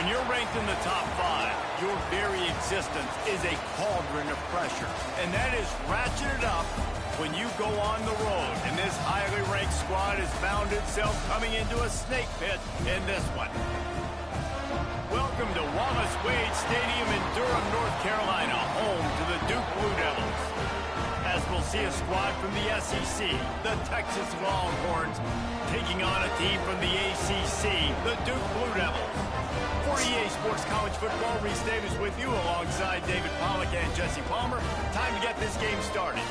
When you're ranked in the top 5, your very existence is a cauldron of pressure. And that is ratcheted up when you go on the road. And this highly ranked squad has found itself coming into a snake pit in this one. Welcome to Wallace Wade Stadium in Durham, North Carolina, home to the Duke Blue Devils. As we'll see a squad from the SEC, the Texas Longhorns, taking on a team from the ACC, the Duke Blue Devils. For EA Sports College Football, Reese Davis with you alongside David Pollack and Jesse Palmer. Time to get this game started.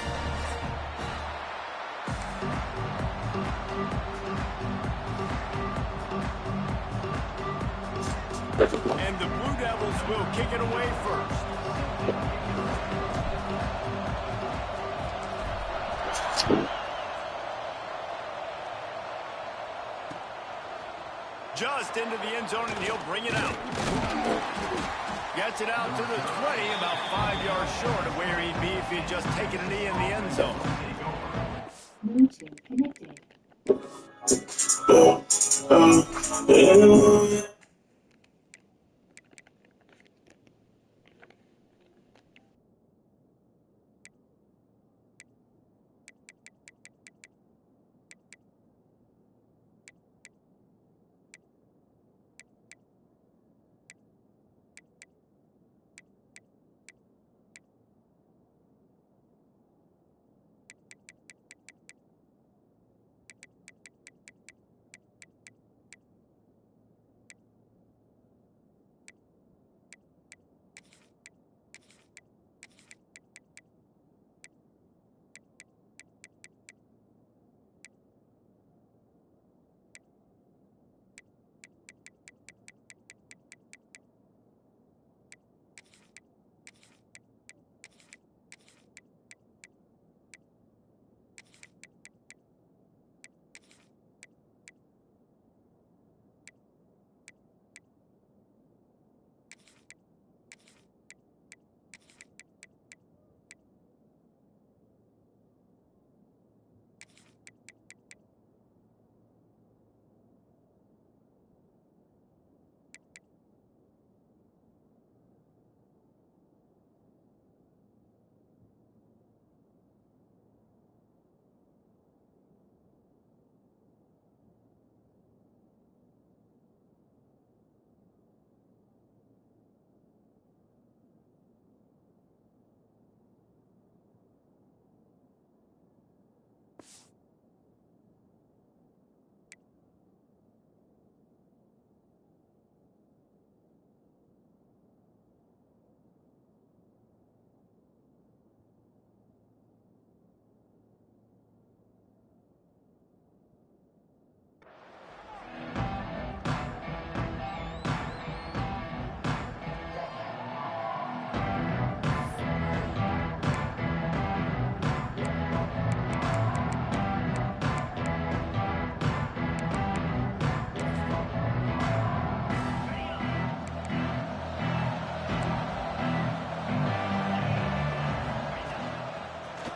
And the Blue Devils will kick it away first. Just into the end zone, and he'll bring it out. Gets it out to the 20, about 5 yards short of where he'd be if he'd just taken a knee in the end zone. Bluetooth connected.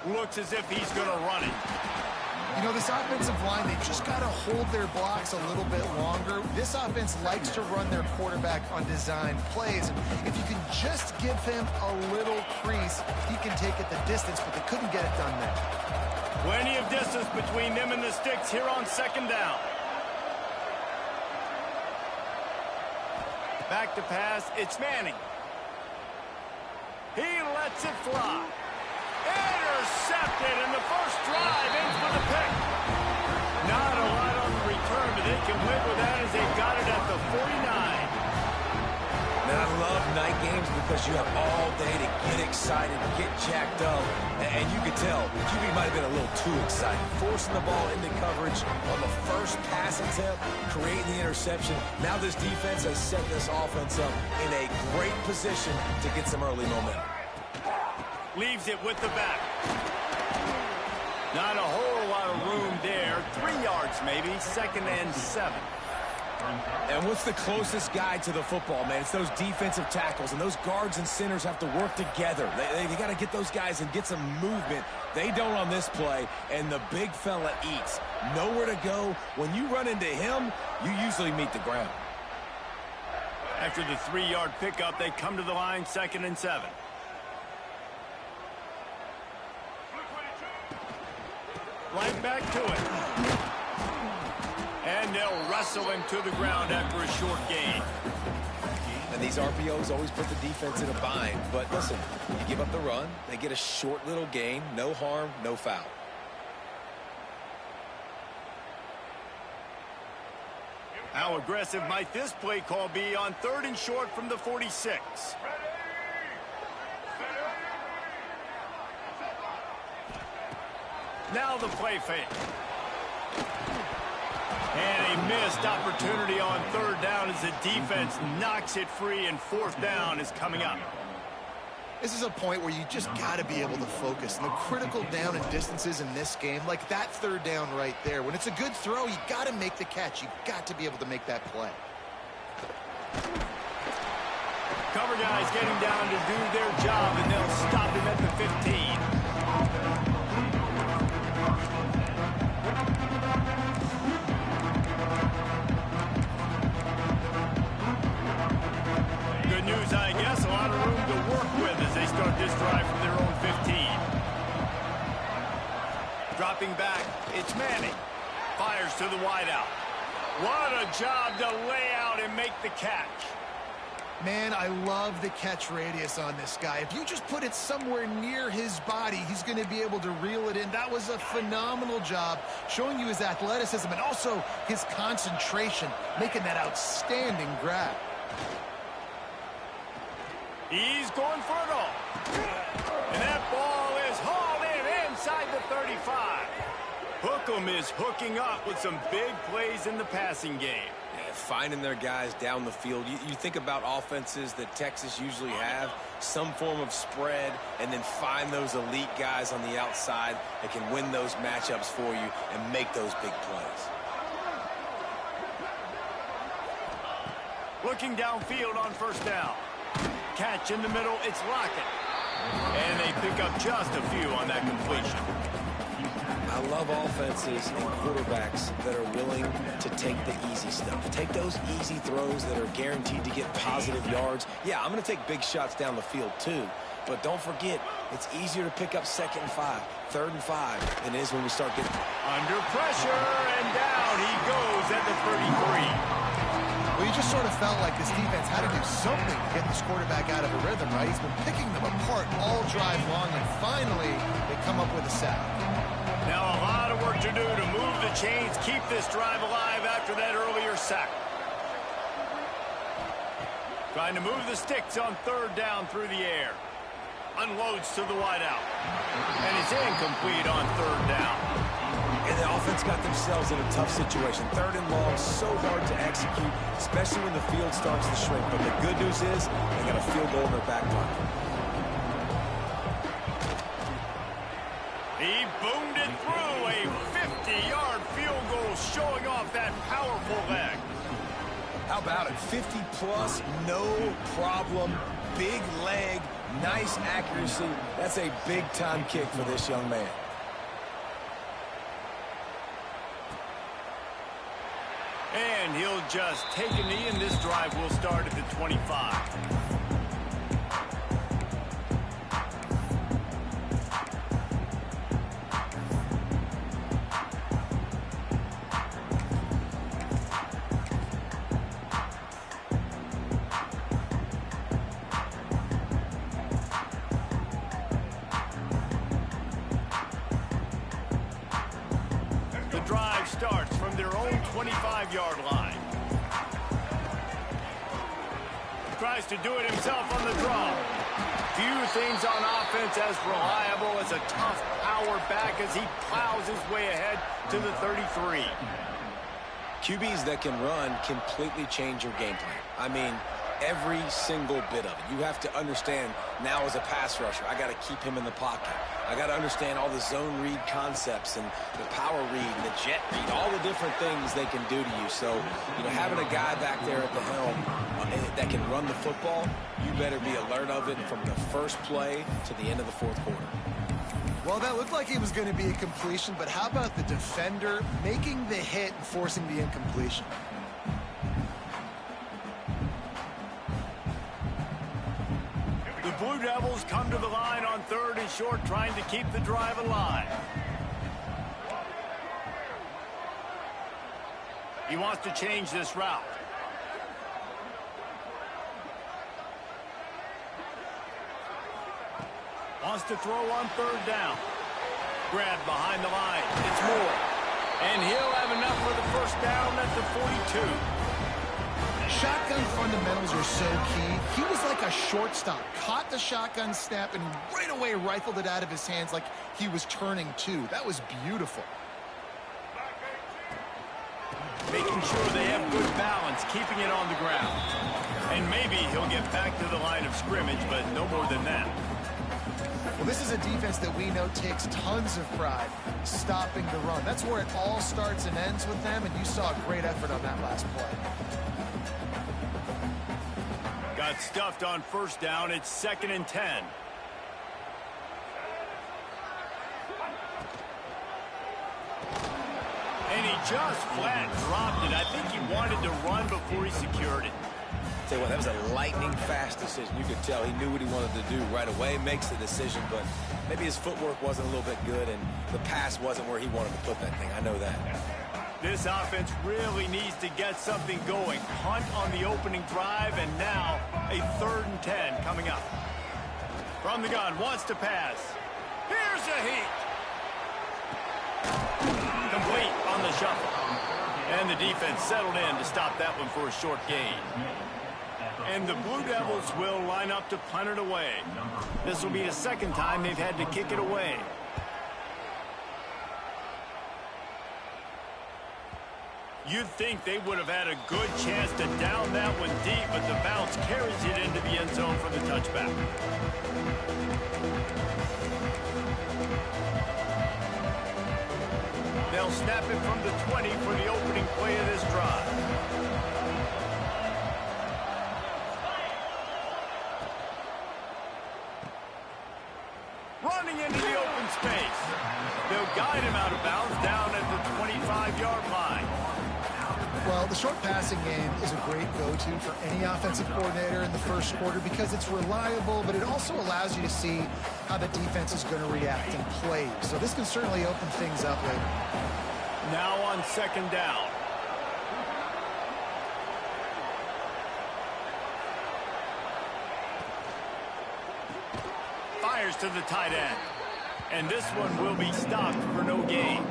Looks as if he's going to run it. You know, this offensive line, they just got to hold their blocks a little bit longer. This offense likes to run their quarterback on design plays. And if you can just give him a little crease, he can take it the distance, but they couldn't get it done there. Plenty of distance between them and the sticks here on second down. Back to pass, it's Manning. He lets it fly. Intercepted, and the first drive ends with a pick. Not a lot on the return, but they can live with that as they've got it at the 49. Man, I love night games because you have all day to get excited, get jacked up. And you can tell, QB might have been a little too excited. Forcing the ball into coverage on the first pass attempt, creating the interception. Now this defense has set this offense up in a great position to get some early momentum. Leaves it with the back. Not a whole lot of room there. 3 yards maybe, 2nd and 7. And what's the closest guy to the football, man? It's those defensive tackles, and those guards and centers have to work together. They got to get those guys and get some movement. They don't on this play, and the big fella eats. Nowhere to go. When you run into him, you usually meet the ground. After the 3-yard pickup, they come to the line, 2nd and 7. Right back to it. And they'll wrestle him to the ground after a short gain. And these RPOs always put the defense in a bind. But listen, you give up the run, they get a short little gain, no harm, no foul. How aggressive might this play call be on 3rd and short from the 46? Now the play fake. And a missed opportunity on 3rd down as the defense knocks it free, and 4th down is coming up. This is a point where you just got to be able to focus. And the critical down and distances in this game, like that 3rd down right there, when it's a good throw, you got to make the catch. You got to be able to make that play. Cover guys getting down to do their job, and they'll stop him at the 15. Good news, I guess. A lot of room to work with as they start this drive from their own 15. Dropping back, it's Manning. Fires to the wideout. What a job to lay out and make the catch. Man, I love the catch radius on this guy. If you just put it somewhere near his body, he's going to be able to reel it in. That was a phenomenal job, showing you his athleticism and also his concentration, making that outstanding grab. He's going for it all. And that ball is hauled in inside the 35. Hookem is hooking up with some big plays in the passing game. Yeah, finding their guys down the field. You think about offenses that Texas usually have, some form of spread, and then find those elite guys on the outside that can win those matchups for you and make those big plays. Looking downfield on 1st down. Catch in the middle, it's Lockett. And they pick up just a few on that completion. I love offenses and quarterbacks that are willing to take the easy stuff. Take those easy throws that are guaranteed to get positive yards. Yeah, I'm going to take big shots down the field too. But don't forget, it's easier to pick up 2nd and 5, 3rd and 5 than it is when we start getting under pressure, and down he goes at the 33. Well, you just sort of felt like this defense had to do something to get this quarterback out of a rhythm, right? He's been picking them apart all drive long, and finally they come up with a sack. Now a lot of work to do to move the chains, keep this drive alive after that earlier sack. Trying to move the sticks on 3rd down through the air. Unloads to the wideout. And it's incomplete on 3rd down. And the offense got themselves in a tough situation. 3rd and long, so hard to execute, especially when the field starts to shrink. But the good news is they got a field goal in their back pocket. He boomed it through, a 50-yard field goal showing off that powerful leg. How about it? 50-plus, no problem, big leg, nice accuracy. That's a big-time kick for this young man. And he'll just take a knee, and this drive will start at the 25. Starts from their own 25-yard line. Tries to do it himself on the draw. Few things on offense as reliable as a tough power back as he plows his way ahead to the 33. QBs that can run completely change your game plan. I mean, every single bit of it. You have to understand now as a pass rusher, I got to keep him in the pocket. I got to understand all the zone read concepts and the power read and the jet read, all the different things they can do to you. So, having a guy back there at the helm that can run the football, you better be alert of it from the first play to the end of the 4th quarter. Well, that looked like it was going to be a completion, but how about the defender making the hit and forcing the incompletion? Blue Devils come to the line on 3rd and short, trying to keep the drive alive. He wants to change this route. Wants to throw on 3rd down. Grab behind the line. It's Moore. And he'll have enough for the first down at the 42. Shotgun fundamentals are so key. He was like a shortstop. Caught the shotgun snap and right away rifled it out of his hands like he was turning two. That was beautiful. Making sure they have good balance, keeping it on the ground. And maybe he'll get back to the line of scrimmage, but no more than that. Well, this is a defense that we know takes tons of pride stopping the run. That's where it all starts and ends with them, and you saw a great effort on that last play. Got stuffed on 1st down. It's 2nd and 10. And he just flat dropped it. I think he wanted to run before he secured it. Tell you what, that was a lightning-fast decision. You could tell he knew what he wanted to do right away, makes the decision, but maybe his footwork wasn't a little bit good, and the pass wasn't where he wanted to put that thing. I know that. This offense really needs to get something going. Hunt on the opening drive, and now a 3rd and 10 coming up. From the gun, wants to pass. Here's a heat. Complete on the shuffle. And the defense settled in to stop that one for a short gain. And the Blue Devils will line up to punt it away. This will be the 2nd time they've had to kick it away. You'd think they would have had a good chance to down that one deep, but the bounce carries it into the end zone for the touchback. They'll snap it from the 20 for the opening play of this drive. Running into the open space. They'll guide him out of bounds down at the 25-yard line. Well, the short passing game is a great go-to for any offensive coordinator in the first quarter because it's reliable, but it also allows you to see how the defense is going to react and play. So this can certainly open things up later. Now on 2nd down. Fires to the tight end. And this one will be stopped for no gain.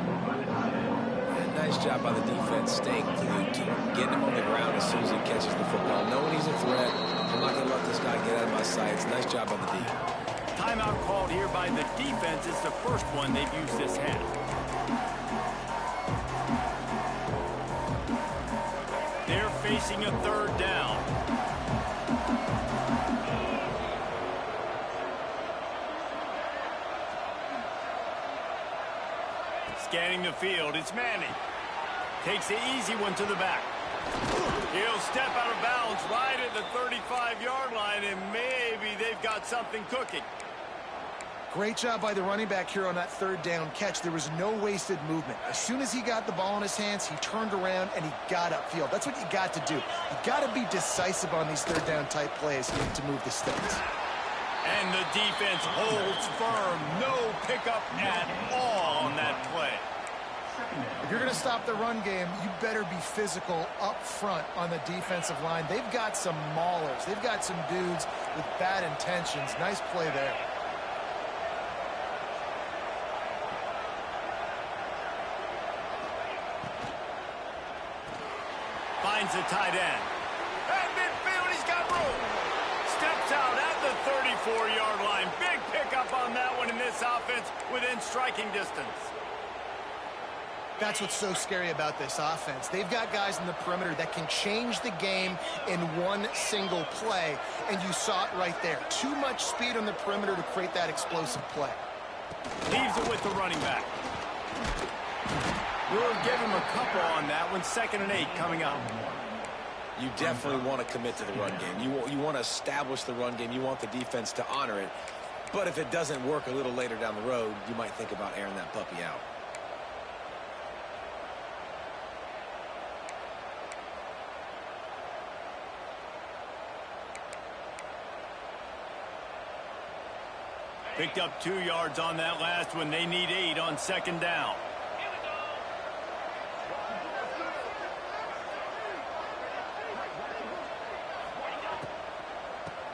Nice job by the defense, staying glued to him, getting him on the ground as soon as he catches the football. Knowing he's a threat, I'm not going to let this guy get out of my sights. Nice job by the D. Timeout called here by the defense. It's the first one they've used this half. They're facing a 3rd down. Scanning the field, it's Manning. Takes the easy one to the back. He'll step out of bounds right at the 35-yard line, and maybe they've got something cooking. Great job by the running back here on that 3rd down catch. There was no wasted movement. As soon as he got the ball in his hands, he turned around and he got upfield. That's what you got to do. You got to be decisive on these 3rd down type plays to move the sticks. And the defense holds firm. No pickup at all on that play. If you're going to stop the run game, you better be physical up front on the defensive line. They've got some maulers. They've got some dudes with bad intentions. Nice play there. Finds the tight end. At midfield, he's got room. Steps out at the 34-yard line. Big pickup on that one in this offense within striking distance. That's what's so scary about this offense. They've got guys in the perimeter that can change the game in one single play, and you saw it right there. Too much speed on the perimeter to create that explosive play. Leaves it with the running back. We'll give him a couple on that one. 2nd and 8 coming up. You definitely want to commit to the run game. You want to establish the run game. You want the defense to honor it. But if it doesn't work a little later down the road, you might think about airing that puppy out. Picked up 2 yards on that last one. They need 8 on second down.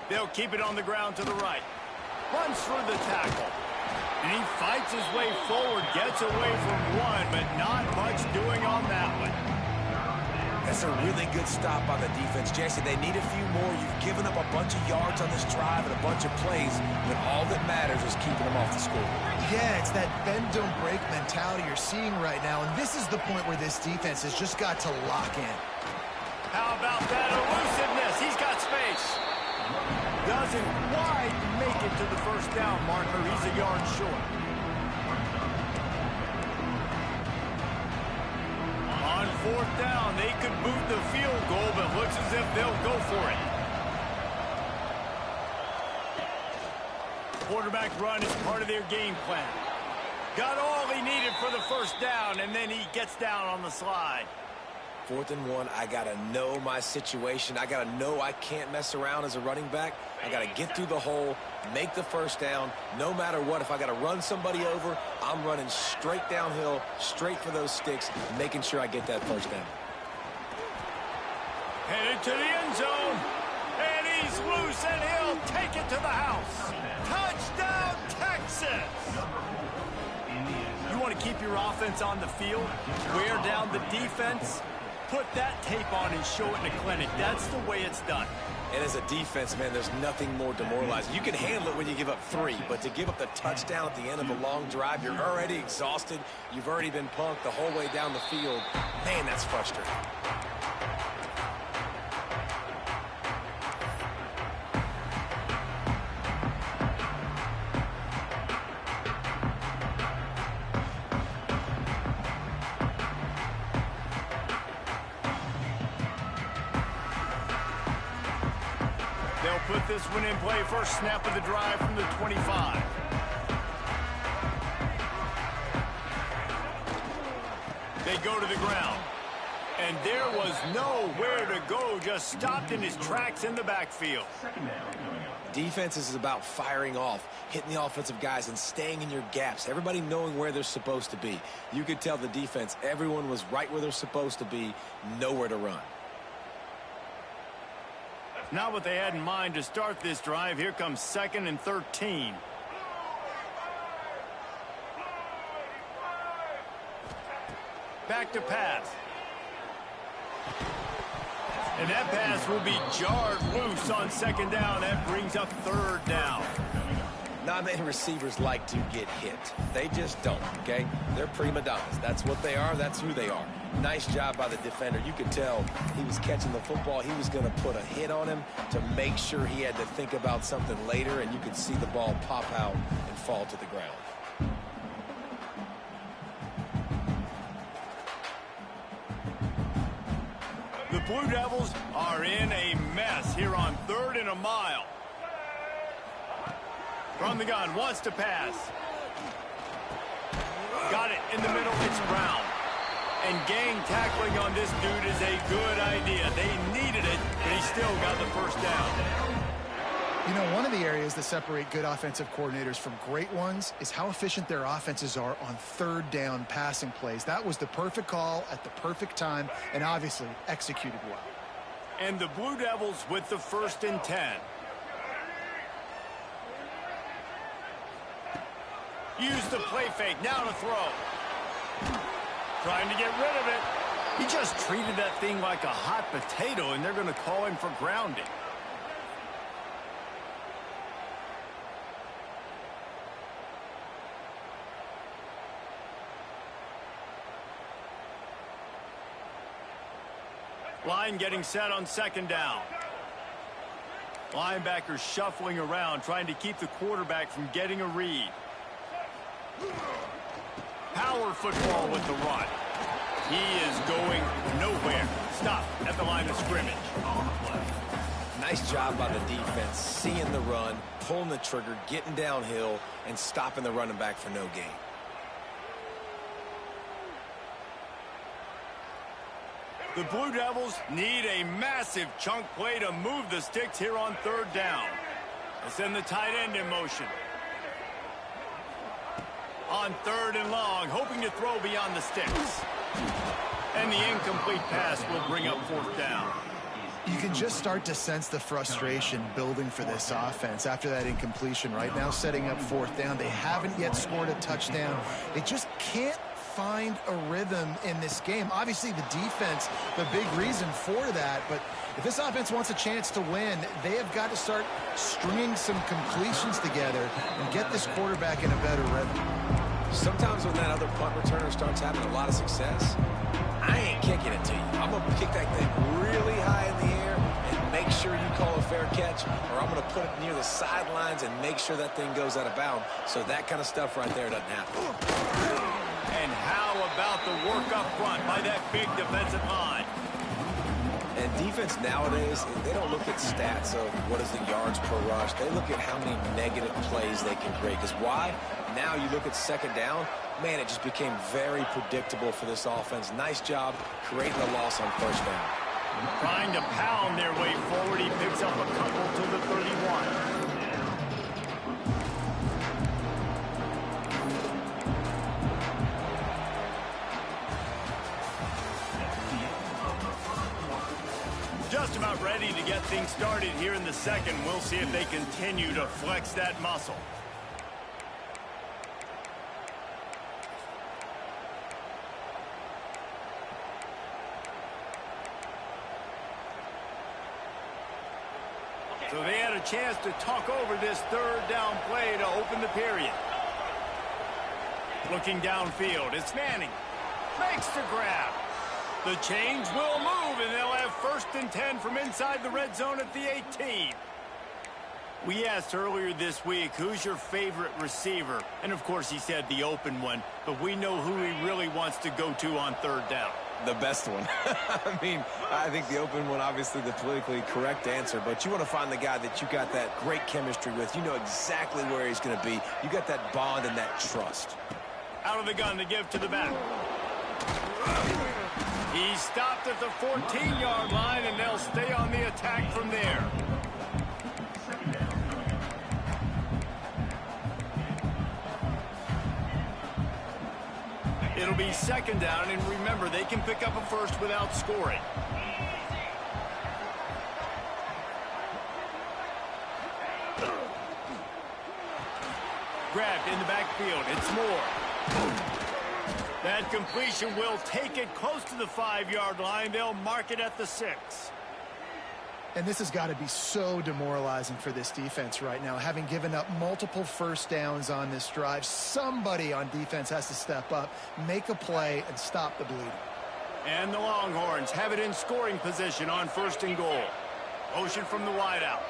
They'll keep it on the ground to the right. Runs through the tackle. And he fights his way forward, gets away from one, but not much doing on that one. That's a really good stop on the defense. Jason, they need a few more. You've given up a bunch of yards on this drive and a bunch of plays, but all that matters is keeping them off the score. Yeah, it's that bend, don't break mentality you're seeing right now, and this is the point where this defense has just got to lock in. How about that elusiveness? He's got space. Doesn't quite make it to the first down marker. He's a yard short. On fourth down, they could boot the field goal, but looks as if they'll go for it. Quarterback run is part of their game plan. Got all he needed for the first down, and then he gets down on the slide. 4th and 1, I got to know my situation. I got to know I can't mess around as a running back. I got to get through the hole, make the first down. No matter what, if I got to run somebody over, I'm running straight downhill, straight for those sticks, making sure I get that first down. Headed to the end zone. And he's loose, and he'll take it to the house. Touchdown, Texas! You want to keep your offense on the field, wear down the defense, put that tape on and show it in the clinic. That's the way it's done. And as a defense, man, there's nothing more demoralizing. You can handle it when you give up 3, but to give up the touchdown at the end of a long drive, you're already exhausted. You've already been punked the whole way down the field. Man, that's frustrating. They'll put this one in play. First snap of the drive from the 25. They go to the ground. And there was nowhere to go. Just stopped in his tracks in the backfield. Defense is about firing off, hitting the offensive guys, and staying in your gaps. Everybody knowing where they're supposed to be. You could tell the defense, everyone was right where they're supposed to be, nowhere to run. Not what they had in mind to start this drive. Here comes 2nd and 13. Back to pass. And that pass will be jarred loose on second down. That brings up 3rd down. Not many receivers like to get hit. They just don't, okay? They're prima donnas. That's what they are. That's who they are. Nice job by the defender. You could tell he was catching the football. He was going to put a hit on him to make sure he had to think about something later, and you could see the ball pop out and fall to the ground. The Blue Devils are in a mess here on 3rd and a mile. From the gun, wants to pass. Got it in the middle, it's Brown. And gang tackling on this dude is a good idea. They needed it, but he still got the first down. You know, one of the areas that separate good offensive coordinators from great ones is how efficient their offenses are on 3rd down passing plays. That was the perfect call at the perfect time and obviously executed well. And the Blue Devils with the 1st and 10. Use the play fake, now to throw. Trying to get rid of it. He just treated that thing like a hot potato, and they're going to call him for grounding. Line getting set on 2nd down. Linebackers shuffling around, trying to keep the quarterback from getting a read. Power football with the run. He is going nowhere. Stop at the line of scrimmage. Nice job by the defense, seeing the run, pulling the trigger, getting downhill, and stopping the running back for no gain. The Blue Devils need a massive chunk play to move the sticks here on 3rd down. They send the tight end in motion. On 3rd and long, hoping to throw beyond the sticks. And the incomplete pass will bring up 4th down. You can just start to sense the frustration building for this offense after that incompletion. Right now, setting up 4th down. They haven't yet scored a touchdown. They just can't find a rhythm in this game. Obviously, the defense, the big reason for that. But if this offense wants a chance to win, they have got to start stringing some completions together and get this quarterback in a better rhythm. Sometimes when that other punt returner starts having a lot of success, I ain't kicking it to you. I'm going to kick that thing really high in the air and make sure you call a fair catch, or I'm going to put it near the sidelines and make sure that thing goes out of bounds. So that kind of stuff right there doesn't happen. And how about the work up front by that big defensive line? And defense nowadays, they don't look at stats of what is the yards per rush. They look at how many negative plays they can create. Because why? Now you look at 2nd down, man, it just became very predictable for this offense. Nice job creating a loss on 1st down. Trying to pound their way forward. He picks up a couple to the 31. Just about ready to get things started here in the 2nd. We'll see if they continue to flex that muscle. So they had a chance to talk over this 3rd down play to open the period. Looking downfield, it's Manning. Makes the grab. The change will move, and they'll have 1st and 10 from inside the red zone at the 18. We asked earlier this week, who's your favorite receiver? And, of course, he said the open one, but we know who he really wants to go to on 3rd down. The best one. I mean, I think the open one, obviously the politically correct answer, but you want to find the guy that you got that great chemistry with. You know exactly where he's going to be. You got that bond and that trust. Out of the gun to give to the back. He stopped at the 14-yard line, and they'll stay on the attack from there. It'll be 2nd down, and remember, they can pick up a 1st without scoring. Grabbed in the backfield. It's Moore. That completion will take it close to the 5-yard line. They'll mark it at the 6. And this has got to be so demoralizing for this defense right now. Having given up multiple 1st downs on this drive, somebody on defense has to step up, make a play, and stop the bleeding. And the Longhorns have it in scoring position on 1st and goal. Motion from the wideout.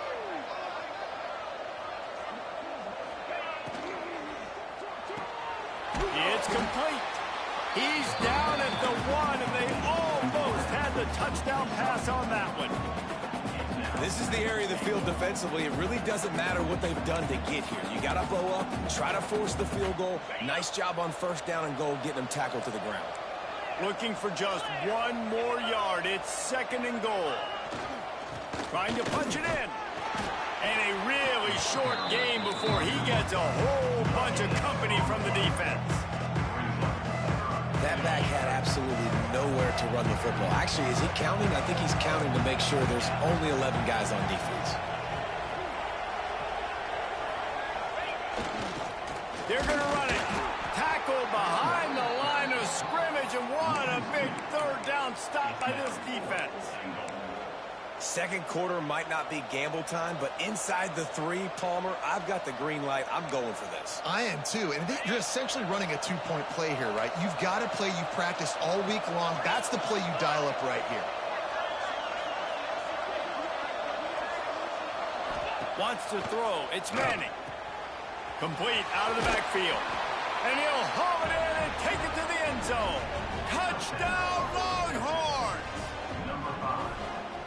It's complete. He's down at the 1, and they almost had the touchdown pass on that one. This is the area of the field defensively. It really doesn't matter what they've done to get here. You got to blow up, try to force the field goal. Nice job on 1st down and goal, getting them tackled to the ground. Looking for just 1 more yard. It's 2nd and goal. Trying to punch it in. And a really short game before he gets a whole bunch of company from the defense. That back had absolutely nowhere to run the football. Actually, is he counting? I think he's counting to make sure there's only 11 guys on defense. They're going to run it. Tackle behind the line of scrimmage, and what a big 3rd down stop by this defense. 2nd quarter might not be gamble time, but inside the 3, Palmer, I've got the green light. I'm going for this. I am too. And you're essentially running a 2-point play here, right? You've got a play you practiced all week long. That's the play you dial up right here. Wants to throw. It's Manning. Complete out of the backfield. And he'll haul it in and take it to the end zone. Touchdown, Longhorns!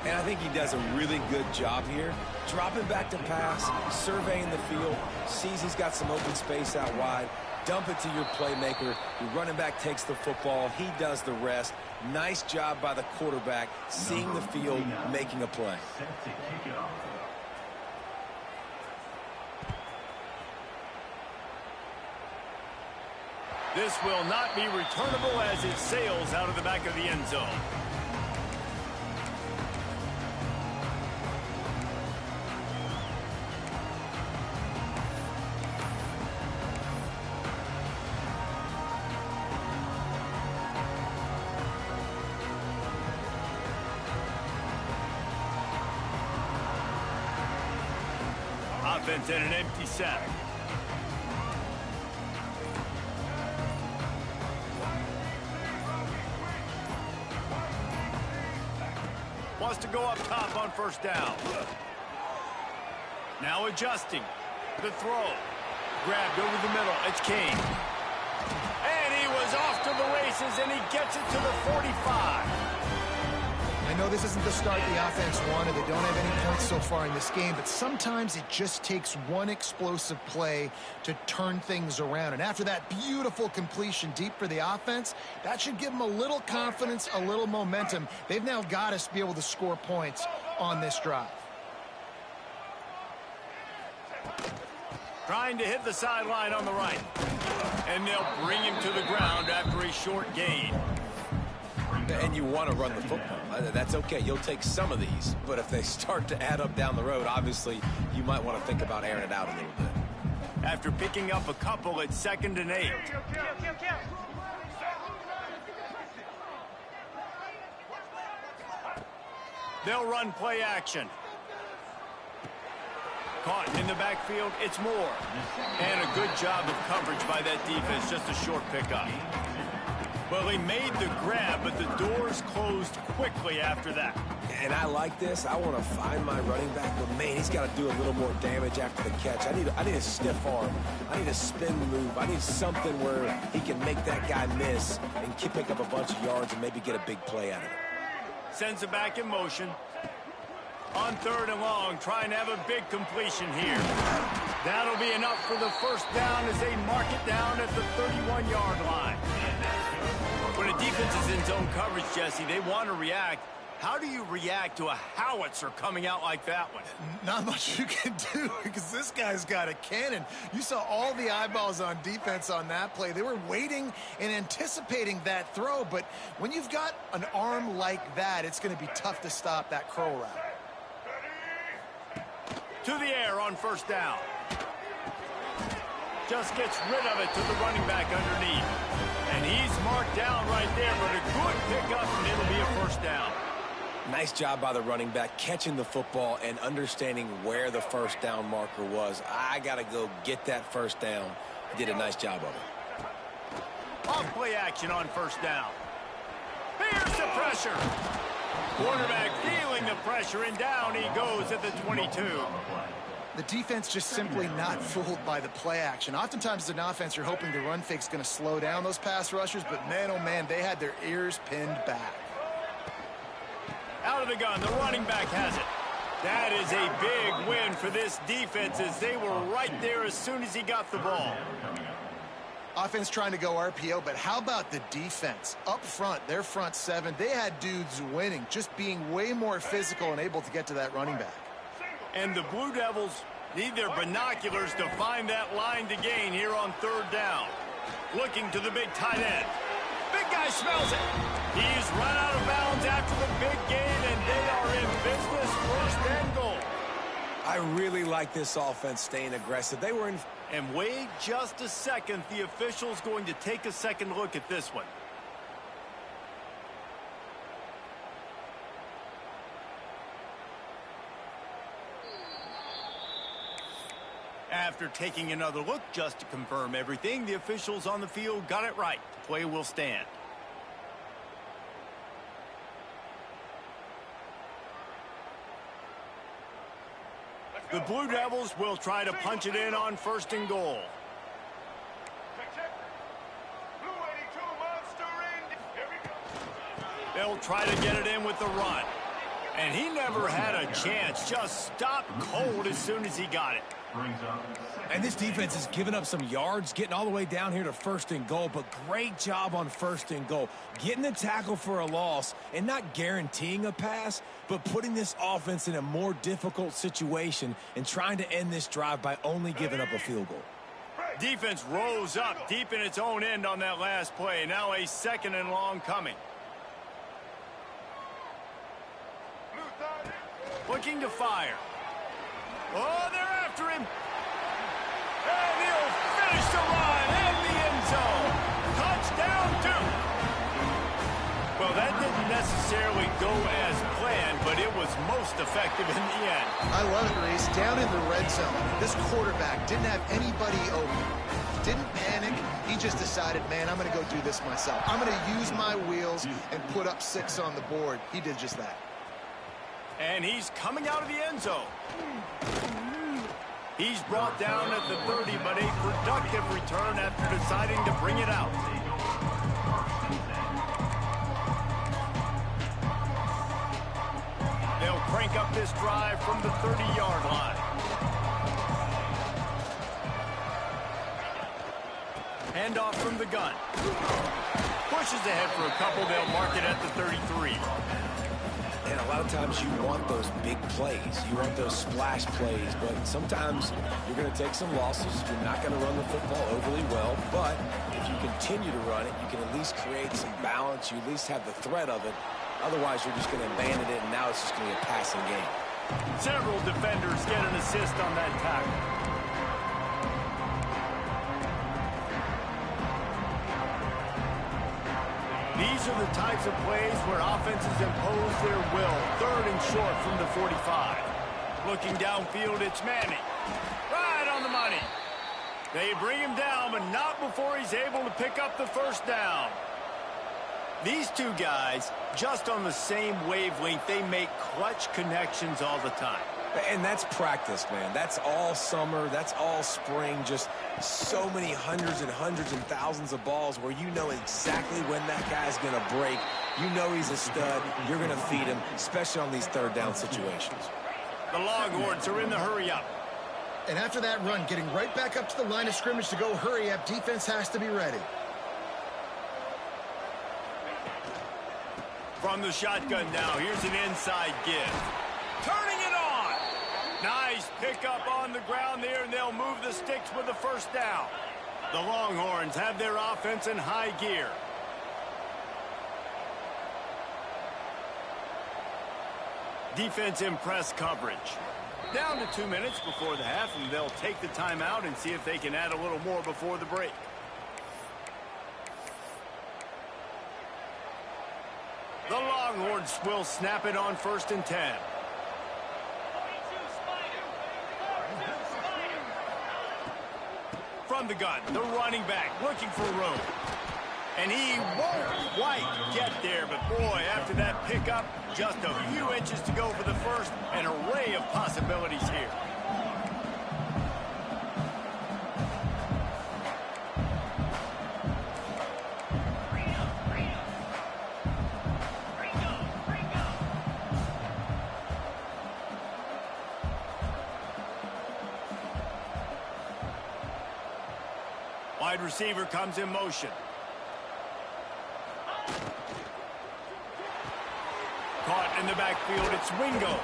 And I think he does a really good job here. Dropping back to pass, surveying the field, sees he's got some open space out wide. Dump it to your playmaker. Your running back takes the football. He does the rest. Nice job by the quarterback, seeing the field, making a play. This will not be returnable as it sails out of the back of the end zone. Offense and an empty sack. Wants to go up top on first down. Now adjusting. The throw. Grabbed over the middle. It's King. And he was off to the races, and he gets it to the 45. I know this isn't the start the offense wanted. They don't have any points so far in this game, but sometimes it just takes one explosive play to turn things around. And after that beautiful completion deep for the offense, that should give them a little confidence, a little momentum. They've now got to be able to score points on this drive. Trying to hit the sideline on the right. And they'll bring him to the ground after a short gain. And you want to run the football. That's okay. You'll take some of these. But if they start to add up down the road, obviously, you might want to think about airing it out a little bit. After picking up a couple, it's 2nd and 8. They'll run play action. Caught in the backfield, it's Moore. And a good job of coverage by that defense, just a short pickup. Well, he made the grab, but the doors closed quickly after that. And I like this. I want to find my running back, but, man, he's got to do a little more damage after the catch. I need a stiff arm. I need a spin move. I need something where he can make that guy miss and pick up a bunch of yards and maybe get a big play out of it. Sends it back in motion. On 3rd and long, trying to have a big completion here. That'll be enough for the first down as they mark it down at the 31-yard line. When a defense is in zone coverage, Jesse, they want to react. How do you react to a howitzer coming out like that one? Not much you can do because this guy's got a cannon. You saw all the eyeballs on defense on that play. They were waiting and anticipating that throw, but when you've got an arm like that, it's going to be tough to stop that curl route. To the air on first down. Just gets rid of it to the running back underneath. And he's marked down right there, but a good pickup, and it'll be a first down. Nice job by the running back catching the football and understanding where the first down marker was. I got to go get that first down. He did a nice job of it. Off play action on first down. Here's the pressure. Quarterback feeling the pressure, and down he goes at the 22. The defense just simply not fooled by the play action. Oftentimes as an offense, you're hoping the run fake's going to slow down those pass rushers, but man, oh man, they had their ears pinned back. Out of the gun, the running back has it. That is a big win for this defense as they were right there as soon as he got the ball. Offense trying to go RPO, but how about the defense? Up front, their front seven, they had dudes winning, just being way more physical and able to get to that running back. And the Blue Devils need their binoculars to find that line to gain here on 3rd down. Looking to the big tight end. Big guy smells it. He's run out of bounds after the big gain, and they are in business, 1st and goal. I really like this offense staying aggressive. They were in... And wait just a second. The official's going to take a second look at this one. After taking another look just to confirm everything, the officials on the field got it right. The play will stand. The Blue Devils will try to punch it in on 1st and goal. They'll try to get it in with the run. And he never had a chance. Just stopped cold as soon as he got it. And this defense has given up some yards, getting all the way down here to 1st and goal, but great job on 1st and goal. Getting the tackle for a loss and not guaranteeing a pass, but putting this offense in a more difficult situation and trying to end this drive by only giving up a field goal. Defense rose up deep in its own end on that last play. Now a second and long coming. Looking to fire. Oh, they're after him. And he'll finish the line and the end zone. Touchdown, Duke. Well, that didn't necessarily go as planned, but it was most effective in the end. I love it, Reese. Down in the red zone, this quarterback didn't have anybody open. Didn't panic. He just decided, man, I'm going to go do this myself. I'm going to use my wheels and put up 6 on the board. He did just that. And he's coming out of the end zone. He's brought down at the 30, but a productive return after deciding to bring it out. They'll crank up this drive from the 30-yard line. Handoff from the gun. Pushes ahead for a couple. They'll mark it at the 33. And a lot of times you want those big plays. You want those splash plays. But sometimes you're going to take some losses. You're not going to run the football overly well. But if you continue to run it, you can at least create some balance. You at least have the threat of it. Otherwise, you're just going to abandon it, and now it's just going to be a passing game. Several defenders get an assist on that tackle. These are the types of plays where offenses impose their will. 3rd and short from the 45. Looking downfield, it's Manning. Right on the money. They bring him down, but not before he's able to pick up the first down. These two guys, just on the same wavelength, they make clutch connections all the time. And that's practice, man. That's all summer. That's all spring. Just so many hundreds and thousands of balls where you know exactly when that guy's going to break. You know he's a stud. You're going to feed him, especially on these 3rd down situations. The Longhorns are in the hurry-up. And after that run, getting right back up to the line of scrimmage to go hurry up, defense has to be ready. From the shotgun now, here's an inside give. Turning it on. Nice pickup on the ground there, and they'll move the sticks with the first down. The Longhorns have their offense in high gear. Defense in press coverage. Down to 2 minutes before the half, and they'll take the timeout and see if they can add a little more before the break. The Longhorns will snap it on 1st and 10. From the gun, the running back looking for room. And he won't quite get there, but boy, after that pickup, just a few inches to go for the first. An array of possibilities here. Wide receiver comes in motion. Caught in the backfield, it's Wingo.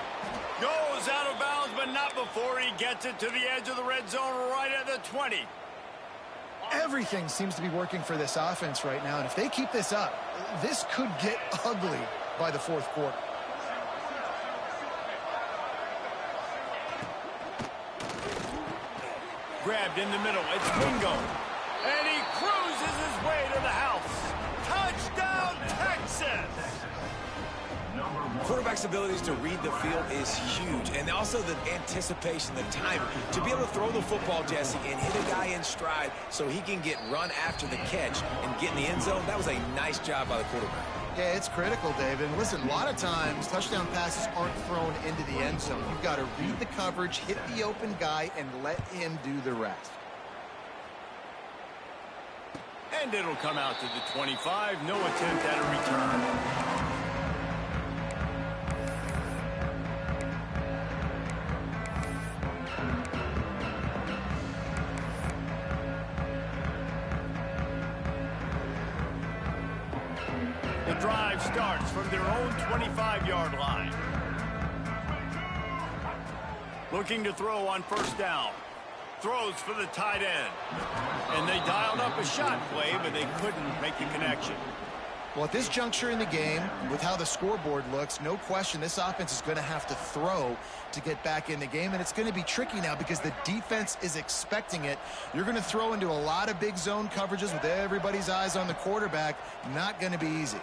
Goes out of bounds, but not before he gets it to the edge of the red zone right at the 20. Everything seems to be working for this offense right now, and if they keep this up, this could get ugly by the 4th quarter. Grabbed in the middle, it's Wingo. And he cruises his way to the house. Touchdown, Texas! Quarterback's abilities to read the field is huge, and also the anticipation, the timing. To be able to throw the football, Jesse, and hit a guy in stride so he can get run after the catch and get in the end zone, that was a nice job by the quarterback. Yeah, it's critical, David. Listen, a lot of times, touchdown passes aren't thrown into the end zone. You've got to read the coverage, hit the open guy, and let him do the rest. And it'll come out to the 25. No attempt at a return. The drive starts from their own 25-yard line. Looking to throw on 1st down. Throws for the tight end. And they dialed up a shot play, but they couldn't make the connection. Well, at this juncture in the game, with how the scoreboard looks, no question this offense is going to have to throw to get back in the game, and it's going to be tricky now because the defense is expecting it. You're going to throw into a lot of big zone coverages with everybody's eyes on the quarterback. Not going to be easy.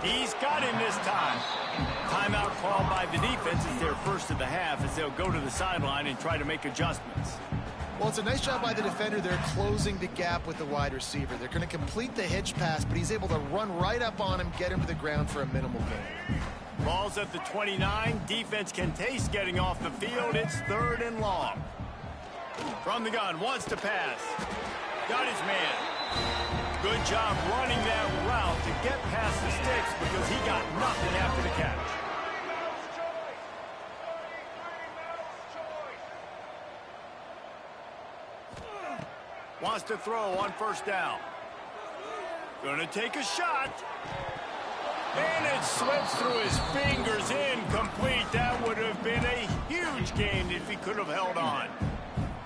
He's got him this time. Timeout called by the defense is their first of the half as they'll go to the sideline and try to make adjustments. Well, it's a nice job by the defender. They're closing the gap with the wide receiver. They're going to complete the hitch pass, but he's able to run right up on him, get him to the ground for a minimal gain. Ball's at the 29. Defense can taste getting off the field. It's 3rd and long. From the gun, wants to pass. Got his man. Good job running that route to get past the sticks because he got nothing after the catch. Wants to throw on 1st down. Gonna take a shot. And it slips through his fingers, incomplete. That would have been a huge gain if he could have held on.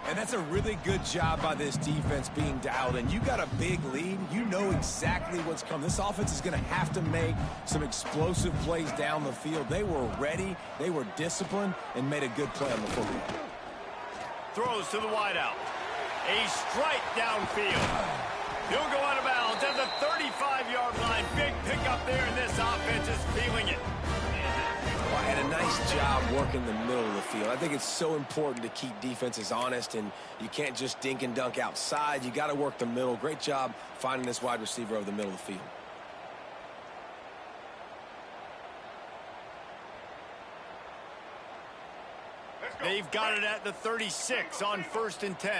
And that's a really good job by this defense being dialed in. You got a big lead. You know exactly what's coming. This offense is going to have to make some explosive plays down the field. They were ready. They were disciplined and made a good play on the football. Throws to the wideout. A strike downfield. He'll go out of bounds at the 35-yard line. Big pickup there, and this offense is feeling it. Well, had a nice job working the middle of the field. I think it's so important to keep defenses honest, and you can't just dink and dunk outside. You got to work the middle. Great job finding this wide receiver over the middle of the field. They've got it at the 36 on 1st and 10.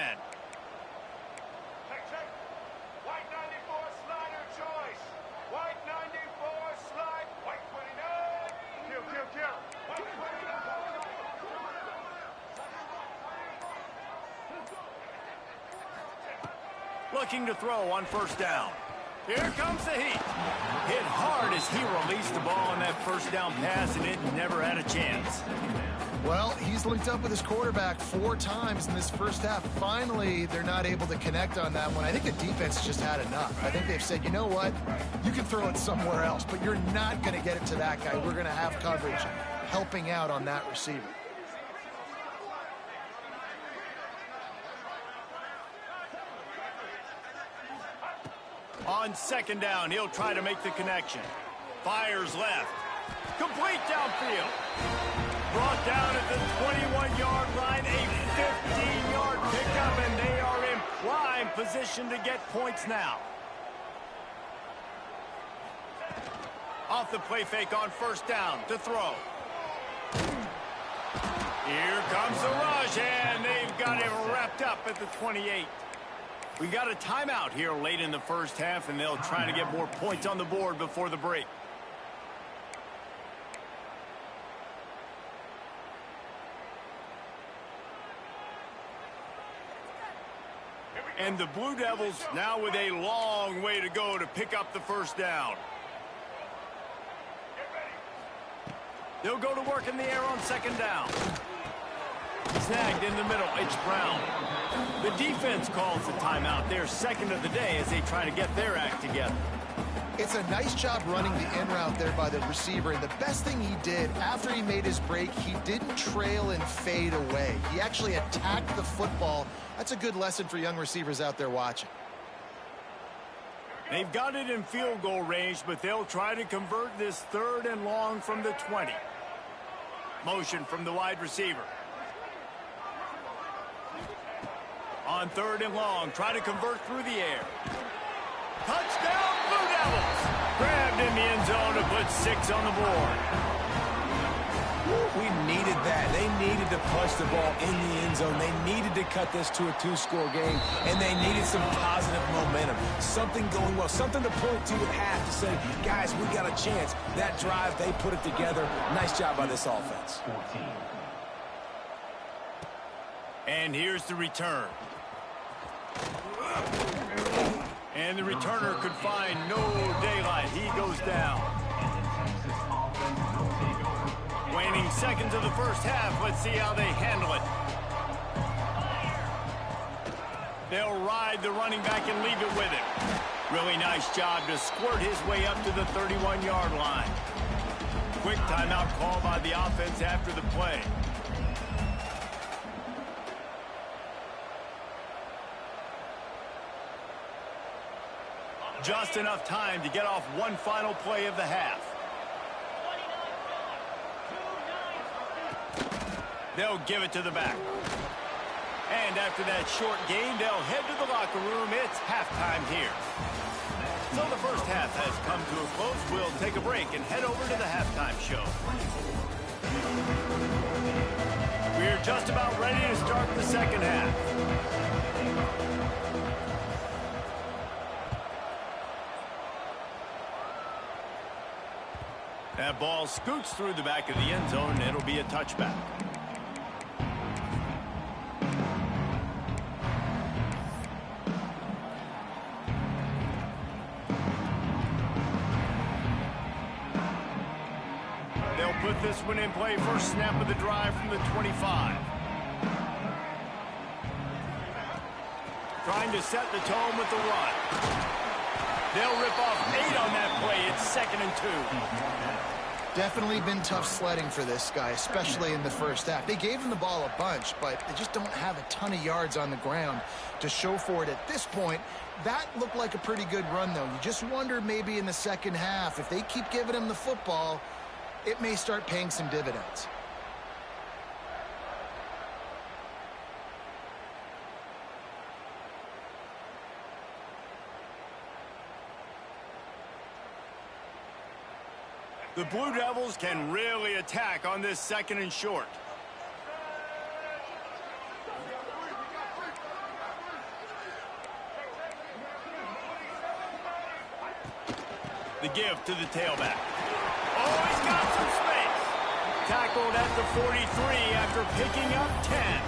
Looking to throw on 1st down. Here comes the heat. Hit hard as he released the ball on that 1st down pass, and it never had a chance. Well, he's linked up with his quarterback 4 times in this first half. Finally, they're not able to connect on that one. I think the defense just had enough. I think they've said, you know what? You can throw it somewhere else, but you're not going to get it to that guy. We're going to have coverage helping out on that receiver. On 2nd down, he'll try to make the connection. Fires left. Complete downfield. Brought down at the 21-yard line, a 15-yard pickup, and they are in prime position to get points now. Off the play fake on 1st down to throw. Here comes the rush, and they've got him wrapped up at the 28. We got a timeout here late in the first half, and they'll try to get more points on the board before the break. And the Blue Devils now with a long way to go to pick up the 1st down. They'll go to work in the air on 2nd down. Snagged in the middle, it's Brown. The defense calls the timeout, their 2nd of the day as they try to get their act together. It's a nice job running the in route there by the receiver, and the best thing he did after he made his break, he didn't trail and fade away. He actually attacked the football. That's a good lesson for young receivers out there watching. They've got it in field goal range, but they'll try to convert this 3rd and long from the 20. Motion from the wide receiver. On 3rd and long, try to convert through the air. Touchdown, Blue Devils! Grabbed in the end zone to put 6 on the board. We needed that. They needed to punch the ball in the end zone. They needed to cut this to a 2-score game, and they needed some positive momentum. Something going well, something to point to at half to say, guys, we got a chance. That drive, they put it together. Nice job by this offense. And here's the return. And the returner could find no daylight. He goes down. Waning seconds of the first half. Let's see how they handle it. They'll ride the running back and leave it with him. Really nice job to squirt his way up to the 31-yard line. Quick timeout call by the offense after the play. Just enough time to get off one final play of the half. They'll give it to the back. And after that short game, they'll head to the locker room. It's halftime here. So the first half has come to a close. We'll take a break and head over to the halftime show. We're just about ready to start the second half. That ball scoots through the back of the end zone, and it'll be a touchback. They'll put this one in play. First snap of the drive from the 25. Trying to set the tone with the run. They'll rip off 8 on that play. It's 2nd and 2. Definitely been tough sledding for this guy, especially in the first half. They gave him the ball a bunch, but they just don't have a ton of yards on the ground to show for it at this point. That looked like a pretty good run, though. You just wonder maybe in the second half, if they keep giving him the football, it may start paying some dividends. The Blue Devils can really attack on this 2nd and short. The give to the tailback. Oh, he's got some space. Tackled at the 43 after picking up 10.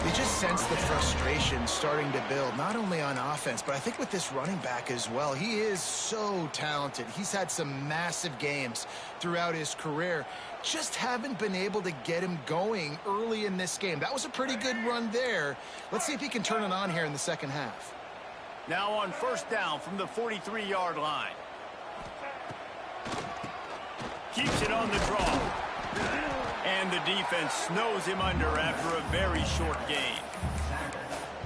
You just sense the frustration starting to build, not only on offense, but I think with this running back as well. He is so talented. He's had some massive games throughout his career. Just haven't been able to get him going early in this game. That was a pretty good run there. Let's see if he can turn it on here in the second half. Now on first down from the 43-yard line. Keeps it on the draw. And the defense snows him under after a very short gain.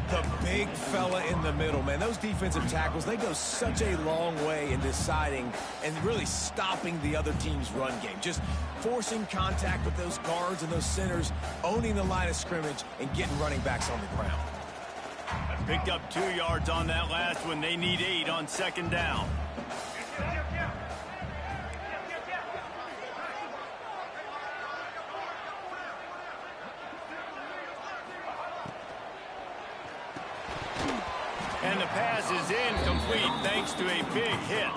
The big fella in the middle, man. Those defensive tackles, they go such a long way in deciding and really stopping the other team's run game. Just forcing contact with those guards and those centers, owning the line of scrimmage, and getting running backs on the ground. Picked up 2 yards on that last one. They need 8 on 2nd down. And the pass is incomplete thanks to a big hit.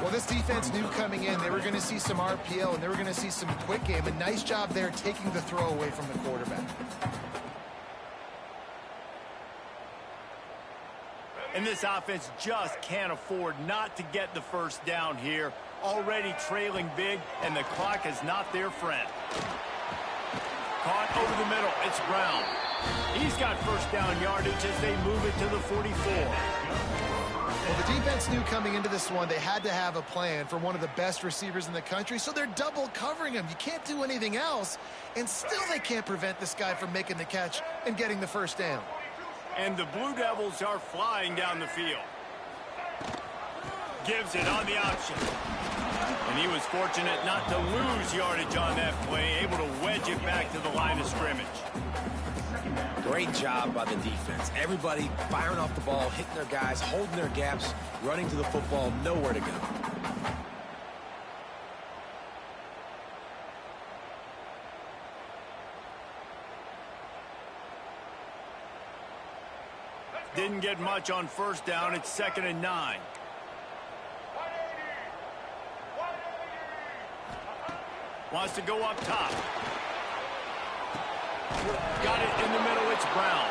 Well, this defense knew coming in they were going to see some RPO and they were going to see some quick game. A nice job there taking the throw away from the quarterback. And this offense just can't afford not to get the first down here. Already trailing big, and the clock is not their friend. Caught over the middle. It's Brown. He's got first down yardage as they move it to the 44. Well, the defense knew coming into this one they had to have a plan for one of the best receivers in the country, so they're double covering him. You can't do anything else, and still they can't prevent this guy from making the catch and getting the first down. And the Blue Devils are flying down the field. Gives it on the option. And he was fortunate not to lose yardage on that play, able to wedge it back to the line of scrimmage. Great job by the defense. Everybody firing off the ball, hitting their guys, holding their gaps, running to the football, nowhere to go. Didn't get much on first down. It's 2nd and 9. Wants to go up top. Got it in the middle. It's Brown.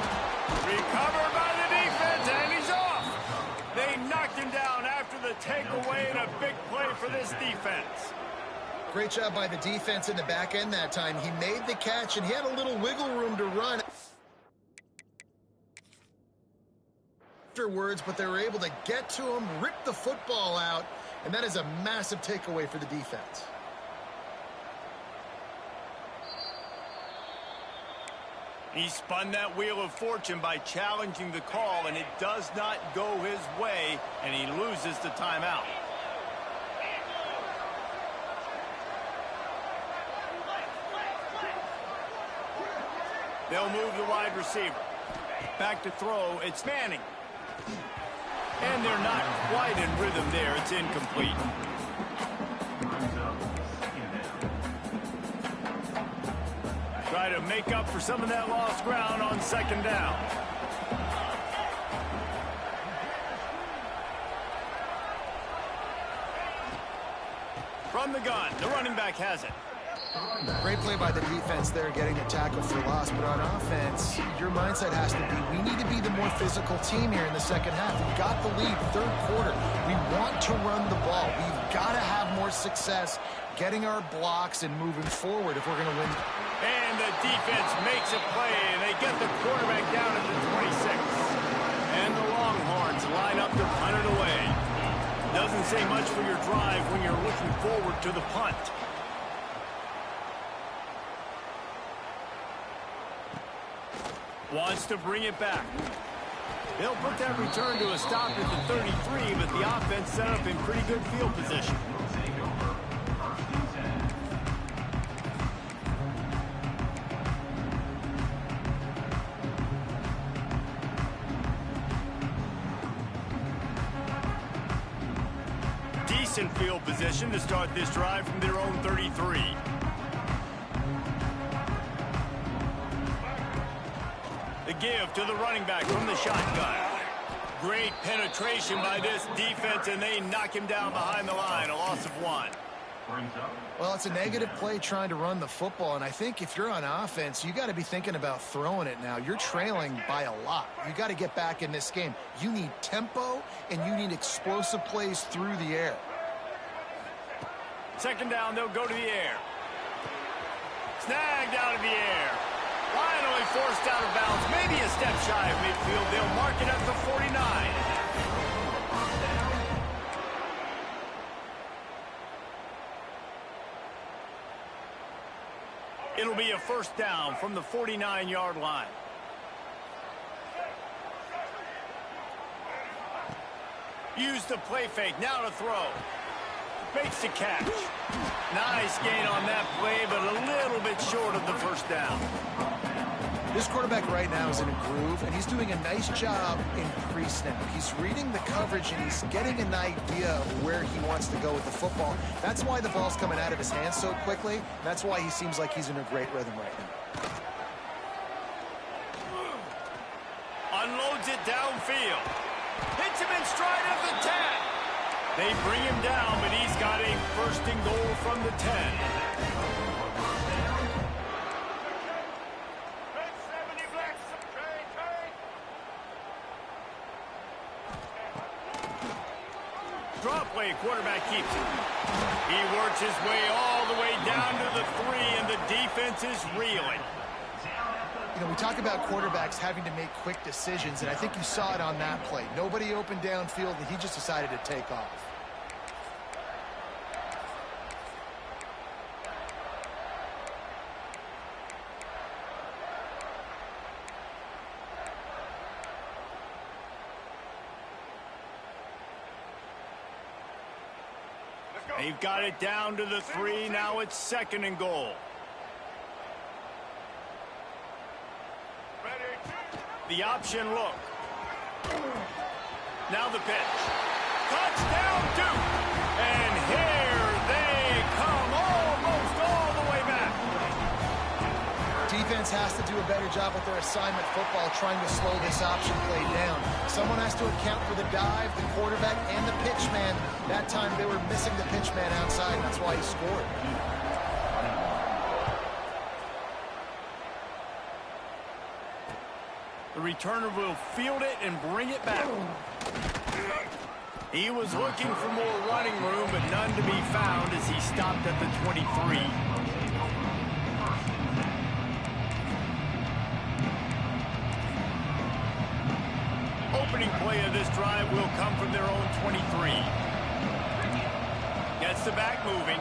Recovered by the defense, and he's off. They knocked him down after the takeaway, and a big play for this defense. Great job by the defense in the back end that time. He made the catch, and he had a little wiggle room to run. afterwards, but they were able to get to him, rip the football out, and that is a massive takeaway for the defense. He spun that wheel of fortune by challenging the call, and it does not go his way, and he loses the timeout. They'll move the wide receiver. Back to throw, it's Manning. And they're not quite in rhythm there. It's incomplete. Try to make up for some of that lost ground on second down. From the gun, the running back has it. Great play by the defense there, getting the tackle for loss. But on offense, your mindset has to be, we need to be the more physical team here in the second half. We've got the lead, third quarter. We want to run the ball. We've got to have more success getting our blocks and moving forward if we're going to win. And the defense makes a play, and they get the quarterback down at the 26. And the Longhorns line up to punt it away. Doesn't say much for your drive when you're looking forward to the punt. Wants to bring it back. They'll put that return to a stop at the 33, but the offense set up in pretty good field position. Decent field position to start this drive from their own 33. The give to the running back from the shotgun. Great penetration by this defense, and they knock him down behind the line. A loss of 1. Well, it's a negative play trying to run the football, and I think if you're on offense, you got to be thinking about throwing it now. You're trailing by a lot. You got to get back in this game. You need tempo, and you need explosive plays through the air. Second down, they'll go to the air. Snagged out of the air. Finally forced out of bounds. Maybe a step shy of midfield. They'll mark it at the 49. It'll be a first down from the 49-yard line. Use the play fake. Now to throw. Makes the catch. Nice gain on that play, but a little bit short of the first down. This quarterback right now is in a groove, and he's doing a nice job in pre-snap. He's reading the coverage, and he's getting an idea of where he wants to go with the football. That's why the ball's coming out of his hands so quickly. That's why he seems like he's in a great rhythm right now. Unloads it downfield. Hits him in stride of the 10. They bring him down, but he's got a first and goal from the 10. Drop play, quarterback keeps it. He works his way all the way down to the 3, and the defense is reeling. You know, we talk about quarterbacks having to make quick decisions, and I think you saw it on that play. Nobody opened downfield, and he just decided to take off. They've got it down to the 3. Now it's second and goal. The option look. Now the pitch. Touchdown Duke. And here they come almost all the way back. Defense has to do a better job with their assignment football, trying to slow this option play down. Someone has to account for the dive, the quarterback, and the pitch man. That time they were missing the pitch man outside, and that's why he scored. The returner will field it and bring it back. He was looking for more running room, but none to be found as he stopped at the 23. Opening play play of this drive will come from their own 23. Gets the back moving.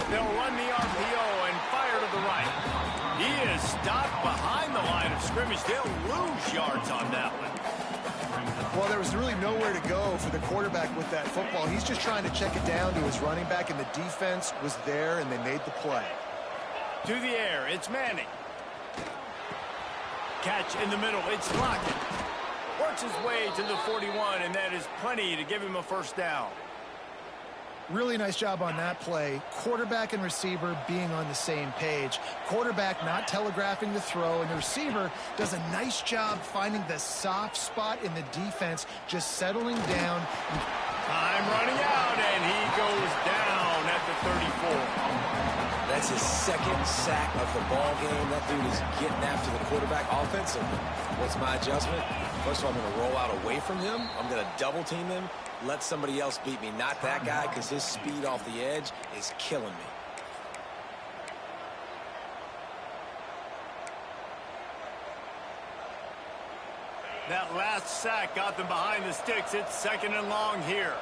They'll run the RPO and fire to the right. He is stopped behind the line of scrimmage. They'll lose yards on that one. Well, there was really nowhere to go for the quarterback with that football. He's just trying to check it down to his running back, and the defense was there, and they made the play. To the air, it's Manning. Catch in the middle, it's Lockett. Works his way to the 41, and that is plenty to give him a first down. Really nice job on that play. Quarterback and receiver being on the same page. Quarterback not telegraphing the throw, and the receiver does a nice job finding the soft spot in the defense, just settling down. Time running out, and he goes down at the 34. That's his second sack of the ball game. That dude is getting after the quarterback offensively. What's my adjustment? First of all, I'm going to roll out away from him. I'm going to double team him. Let somebody else beat me, not that guy, because his speed off the edge is killing me. That last sack got them behind the sticks. It's second and long here.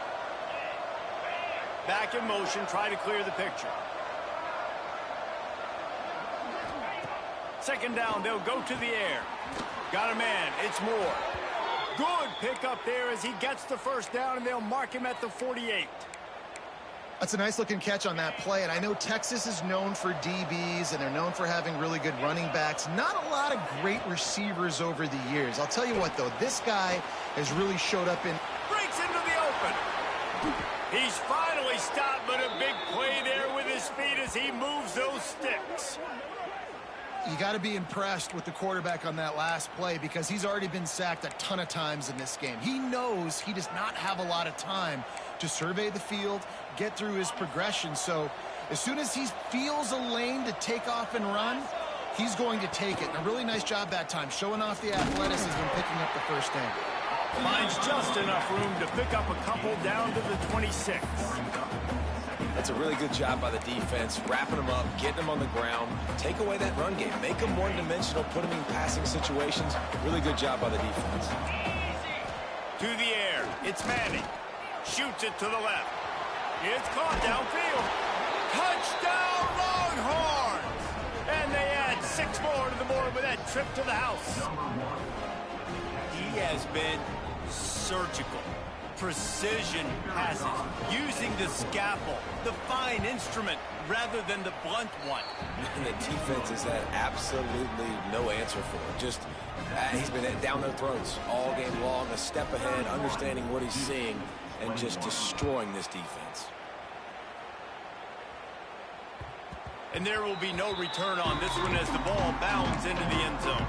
Back in motion, try to clear the picture. Second down, they'll go to the air. Got a man, it's Moore. Good pickup there as he gets the first down, and they'll mark him at the 48. That's a nice-looking catch on that play, and I know Texas is known for DBs, and they're known for having really good running backs. Not a lot of great receivers over the years. I'll tell you what, though, this guy has really showed up in... Breaks into the open. He's finally stopped, but a big play there with his feet as he moves those sticks. You got to be impressed with the quarterback on that last play because he's already been sacked a ton of times in this game. He knows he does not have a lot of time to survey the field, get through his progression. So as soon as he feels a lane to take off and run, he's going to take it. And a really nice job that time, showing off the athleticism and picking up the first down. Finds just enough room to pick up a couple down to the 26. That's a really good job by the defense, wrapping them up, getting them on the ground, take away that run game, make them one-dimensional, put them in passing situations. Really good job by the defense. To the air, it's Manning. Shoots it to the left. It's caught downfield. Touchdown, Longhorns! And they add 6 more to the board with that trip to the house. He has been surgical. Precision passes, using the scalpel, the fine instrument, rather than the blunt one. And the defense has had absolutely no answer for it. Just, he's been down their throats all game long, a step ahead, understanding what he's seeing, and just destroying this defense. And there will be no return on this one as the ball bounds into the end zone.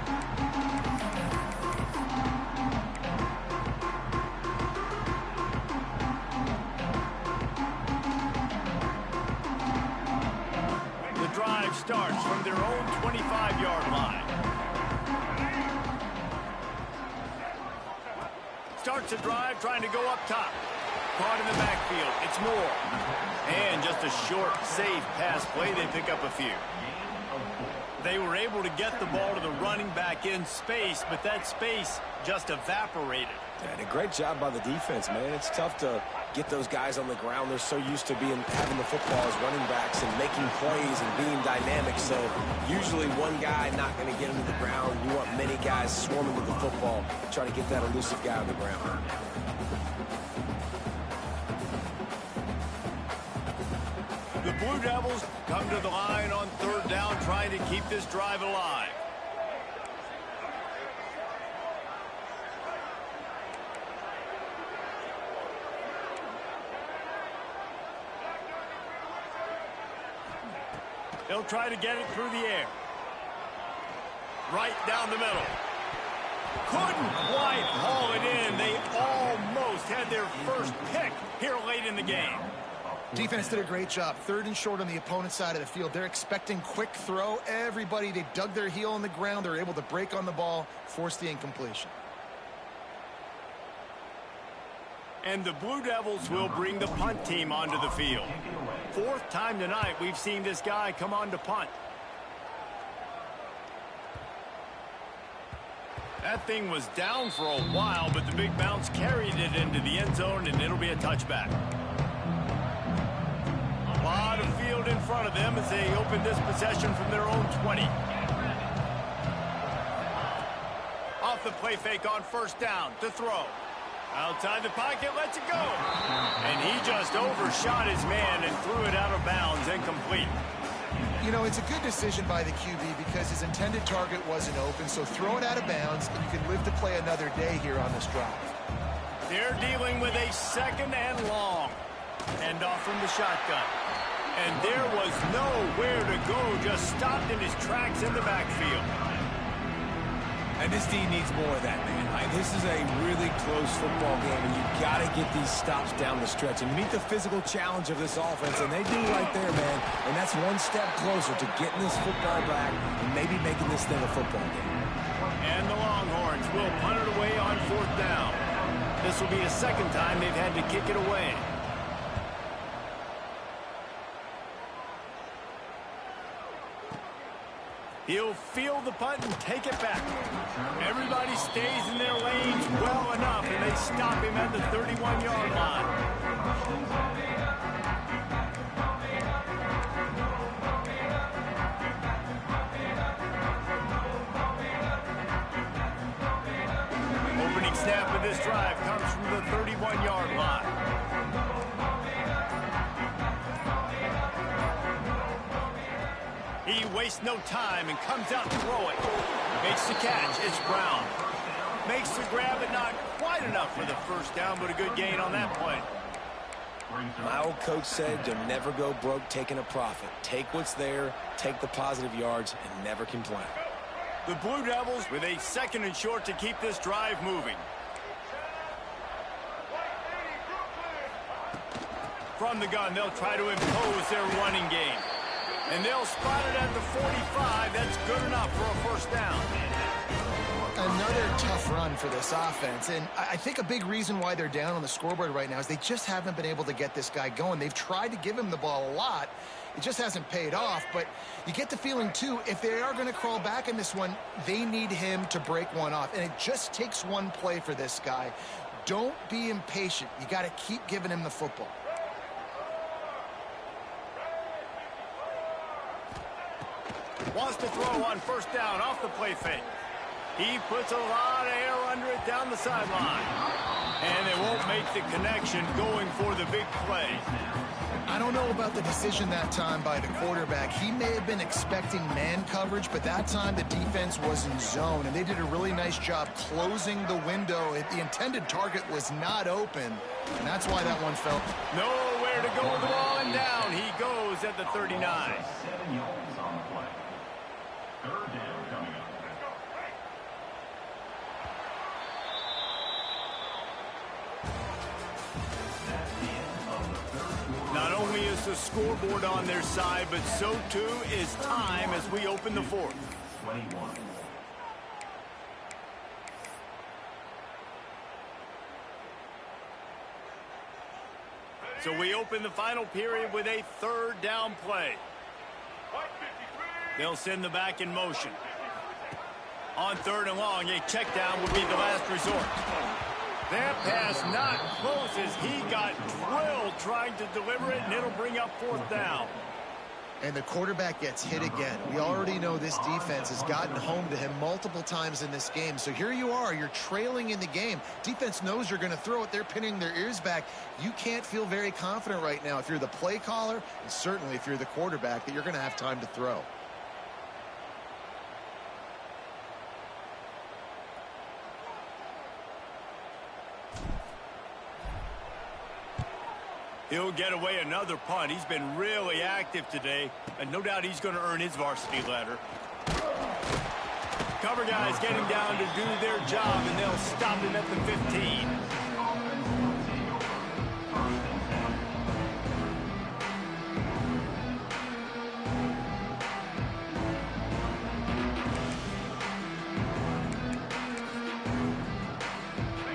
Starts from their own 25-yard line. Starts a drive trying to go up top. Caught in the backfield. It's Moore. And just a short, safe pass play. They pick up a few. They were able to get the ball to the running back in space, but that space just evaporated. And a great job by the defense, man. It's tough to get those guys on the ground. They're so used to having the football as running backs and making plays and being dynamic. So usually one guy not going to get him to the ground. You want many guys swarming with the football, trying to get that elusive guy on the ground. The Blue Devils come to the line on third down, trying to keep this drive alive. They'll try to get it through the air. Right down the middle. Couldn't quite haul it in. They almost had their first pick here late in the game. Defense did a great job. Third and short on the opponent's side of the field. They're expecting quick throw. Everybody, they dug their heel on the ground. They're able to break on the ball, force the incompletion. And the Blue Devils will bring the punt team onto the field. 4th time tonight we've seen this guy come on to punt. That thing was down for a while, but the big bounce carried it into the end zone, and it'll be a touchback. A lot of field in front of them as they open this possession from their own 20. Off the play fake on first down to throw. Outside the pocket, lets it go. And he just overshot his man and threw it out of bounds, incomplete. You know, it's a good decision by the QB because his intended target wasn't open, so throw it out of bounds, and you can live to play another day here on this drive. They're dealing with a second and long. End off from the shotgun. And there was nowhere to go, just stopped in his tracks in the backfield. And this team needs more of that, man. This is a really close football game, and you've got to get these stops down the stretch and meet the physical challenge of this offense, and they do right there, man. And that's one step closer to getting this football back and maybe making this thing a football game. And the Longhorns will punt it away on fourth down. This will be the second time they've had to kick it away. He'll field the punt and take it back. Everybody stays in their lanes well enough, and they stop him at the 31-yard line. Opening snap of this drive comes from the 31-yard line. He wastes no time and comes out throwing. Makes the catch. It's Brown. Makes the grab, but not quite enough for the first down, but a good gain on that play. My old coach said you'll never go broke taking a profit. Take what's there, take the positive yards, and never complain. The Blue Devils with a second and short to keep this drive moving. From the gun, they'll try to impose their running game. And they'll spot it at the 45. That's good enough for a first down. Another tough run for this offense, and I think a big reason why they're down on the scoreboard right now is they just haven't been able to get this guy going. They've tried to give him the ball a lot. It just hasn't paid off, but you get the feeling, too, if they are going to crawl back in this one, they need him to break one off, and it just takes one play for this guy. Don't be impatient. You got to keep giving him the football. Wants to throw on first down off the play fake. He puts a lot of air under it down the sideline. And they won't make the connection going for the big play. I don't know about the decision that time by the quarterback. He may have been expecting man coverage, but that time the defense was in zone, and they did a really nice job closing the window. The intended target was not open, and that's why that one fell. Nowhere to go with the ball, and down he goes at the 39. 7 yards on the play. Third down coming up. Not only is the scoreboard on their side, but so too is time as we open the fourth. 21. So we open the final period with a third down play. They'll send the back in motion. On third and long, a check down would be the last resort. That pass not close as he got drilled trying to deliver it, and it'll bring up fourth down. And the quarterback gets hit again. We already know this defense has gotten home to him multiple times in this game. So here you are, you're trailing in the game. Defense knows you're going to throw it. They're pinning their ears back. You can't feel very confident right now if you're the play caller, and certainly if you're the quarterback, that you're going to have time to throw. He'll get away another punt. He's been really active today, and no doubt he's going to earn his varsity letter. Cover guys getting down to do their job, and they'll stop him at the 15.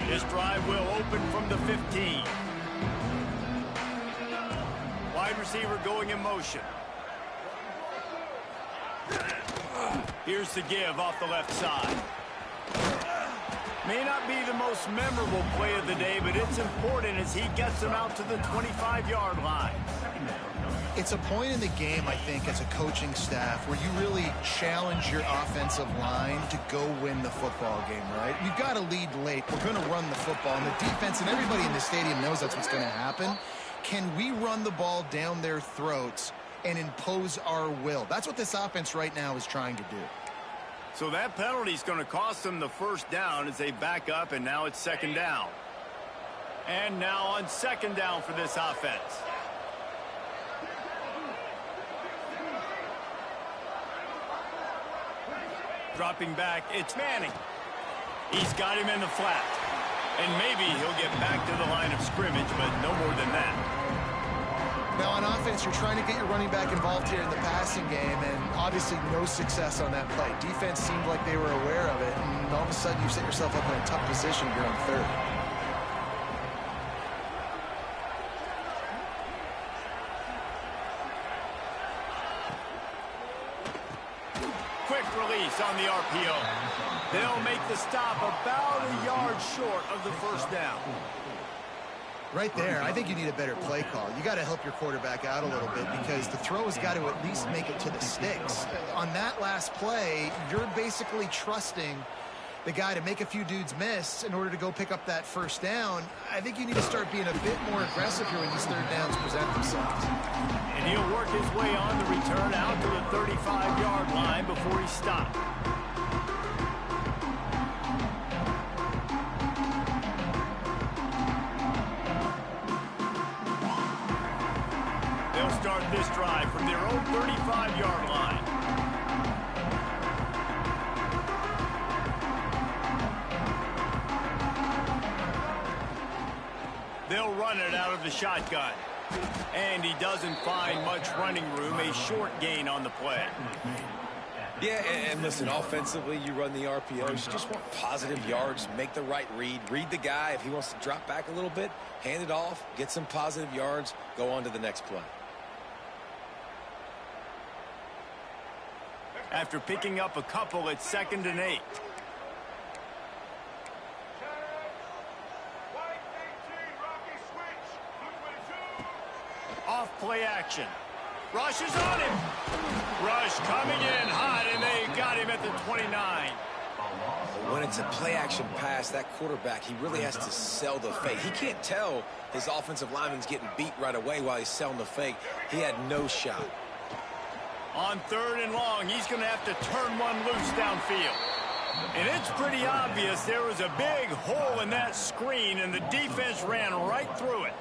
This drive will open from the 15. Wide receiver going in motion. Here's the give off the left side. May not be the most memorable play of the day, but it's important as he gets them out to the 25-yard line. It's a point in the game, I think, as a coaching staff where you really challenge your offensive line to go win the football game, right? You've got to lead late. We're going to run the football, and the defense and everybody in the stadium knows that's what's going to happen. Can we run the ball down their throats and impose our will? That's what this offense right now is trying to do. So that penalty is going to cost them the first down as they back up, and now it's second down. And now on second down for this offense. Dropping back, it's Manning. He's got him in the flat. And maybe he'll get back to the line of scrimmage, but no more than that. Now on offense, you're trying to get your running back involved here in the passing game, and obviously no success on that play. Defense seemed like they were aware of it, and all of a sudden you set yourself up in a tough position here on third. Quick release on the RPO. They'll make the stop about a yard short of the first down. Right there, I think you need a better play call. You got to help your quarterback out a little bit because the throw has got to at least make it to the sticks. On that last play, you're basically trusting the guy to make a few dudes miss in order to go pick up that first down. I think you need to start being a bit more aggressive here when these third downs present themselves. And he'll work his way on the return out to the 35-yard line before he stopped. They'll start this drive from their own 35-yard line. They'll run it out of the shotgun. And he doesn't find much running room, a short gain on the play. Yeah, and listen, offensively, you run the RPOs. You just want positive yards, make the right read the guy. If he wants to drop back a little bit, hand it off, get some positive yards, go on to the next play. After picking up a couple, it's 2nd and 8. Off play action. Rush is on him. Rush coming in hot, and they got him at the 29. When it's a play-action pass, that quarterback, he really has to sell the fake. He can't tell his offensive lineman's getting beat right away while he's selling the fake. He had no shot. On 3rd and long, he's going to have to turn one loose downfield. And it's pretty obvious there was a big hole in that screen, and the defense ran right through it.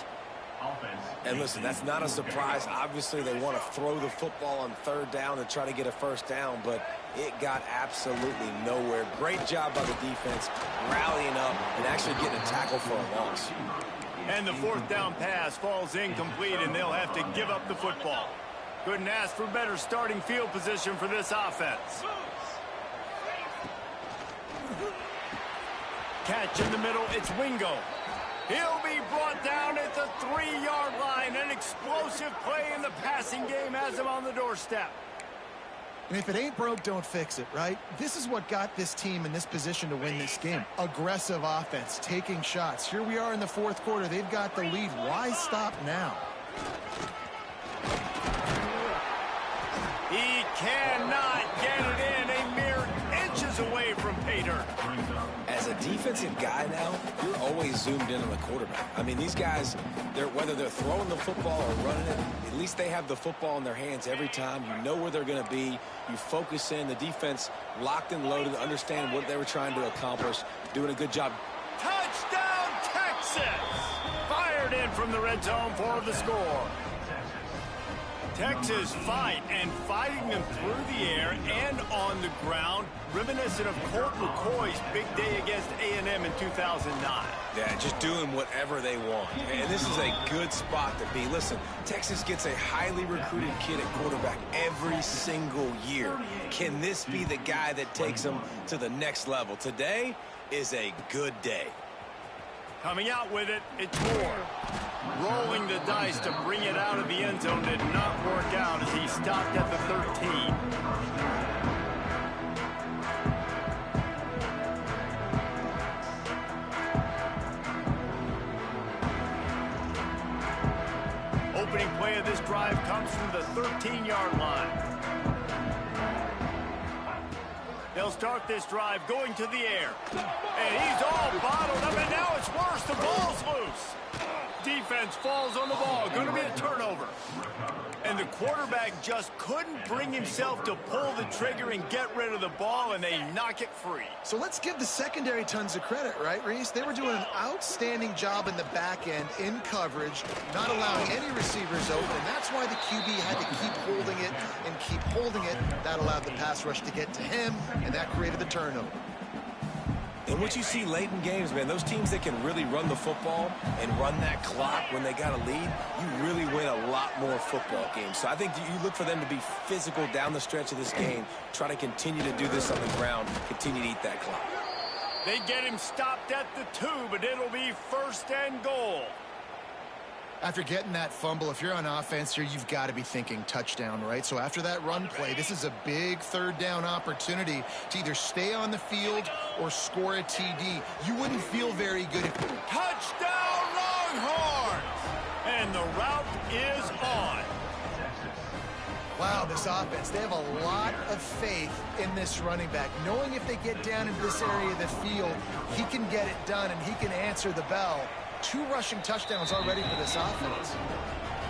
And listen, that's not a surprise. Obviously, they want to throw the football on 3rd down and try to get a first down, but it got absolutely nowhere. Great job by the defense rallying up and actually getting a tackle for a loss. And the 4th down pass falls incomplete, and they'll have to give up the football. Couldn't ask for better starting field position for this offense. Catch in the middle, it's Wingo. He'll be brought down at the 3-yard line. An explosive play in the passing game has him on the doorstep. And if it ain't broke, don't fix it, right? This is what got this team in this position to win this game. Aggressive offense, taking shots. Here we are in the 4th quarter. They've got the lead. Why stop now? He cannot get it in. A mere inches away from pay dirt. As a defensive guy now, you're always zoomed in on the quarterback. I mean, these guys, whether they're throwing the football or running it, at least they have the football in their hands every time. You know where they're going to be. You focus in. The defense locked and loaded, understand what they were trying to accomplish, doing a good job. Touchdown, Texas! Fired in from the red zone for the score. Texas fighting them through the air and on the ground, reminiscent of Colt McCoy's big day against A&M in 2009. Yeah, just doing whatever they want. And this is a good spot to be. Listen, Texas gets a highly recruited kid at quarterback every single year. Can this be the guy that takes them to the next level? Today is a good day. Coming out with it, it's Moore. Rolling the dice to bring it out of the end zone did not work out as he stopped at the 13. opening play of this drive comes from the 13-yard line. They'll start this drive going to the air. And he's all bottled up, and now it's worse. The ball's loose. Defense falls on the ball. Going to be a turnover. And the quarterback just couldn't bring himself to pull the trigger and get rid of the ball, and they knock it free. So let's give the secondary tons of credit, right, Reese? They were doing an outstanding job in the back end, in coverage, not allowing any receivers open. And that's why the QB had to keep holding it and keep holding it. That allowed the pass rush to get to him, and that created the turnover. And what you see late in games, man, those teams that can really run the football and run that clock when they got a lead, you really win a lot more football games. So I think you look for them to be physical down the stretch of this game, try to continue to do this on the ground, continue to eat that clock. They get him stopped at the 2, but it'll be 1st and goal. After getting that fumble, if you're on offense here, you've got to be thinking touchdown, right? So after that run play, this is a big 3rd down opportunity to either stay on the field or score a TD. You wouldn't feel very good if... Touchdown, Longhorns! And the route is on. Wow, this offense, they have a lot of faith in this running back. Knowing if they get down into this area of the field, he can get it done and he can answer the bell. 2 rushing touchdowns already for this offense.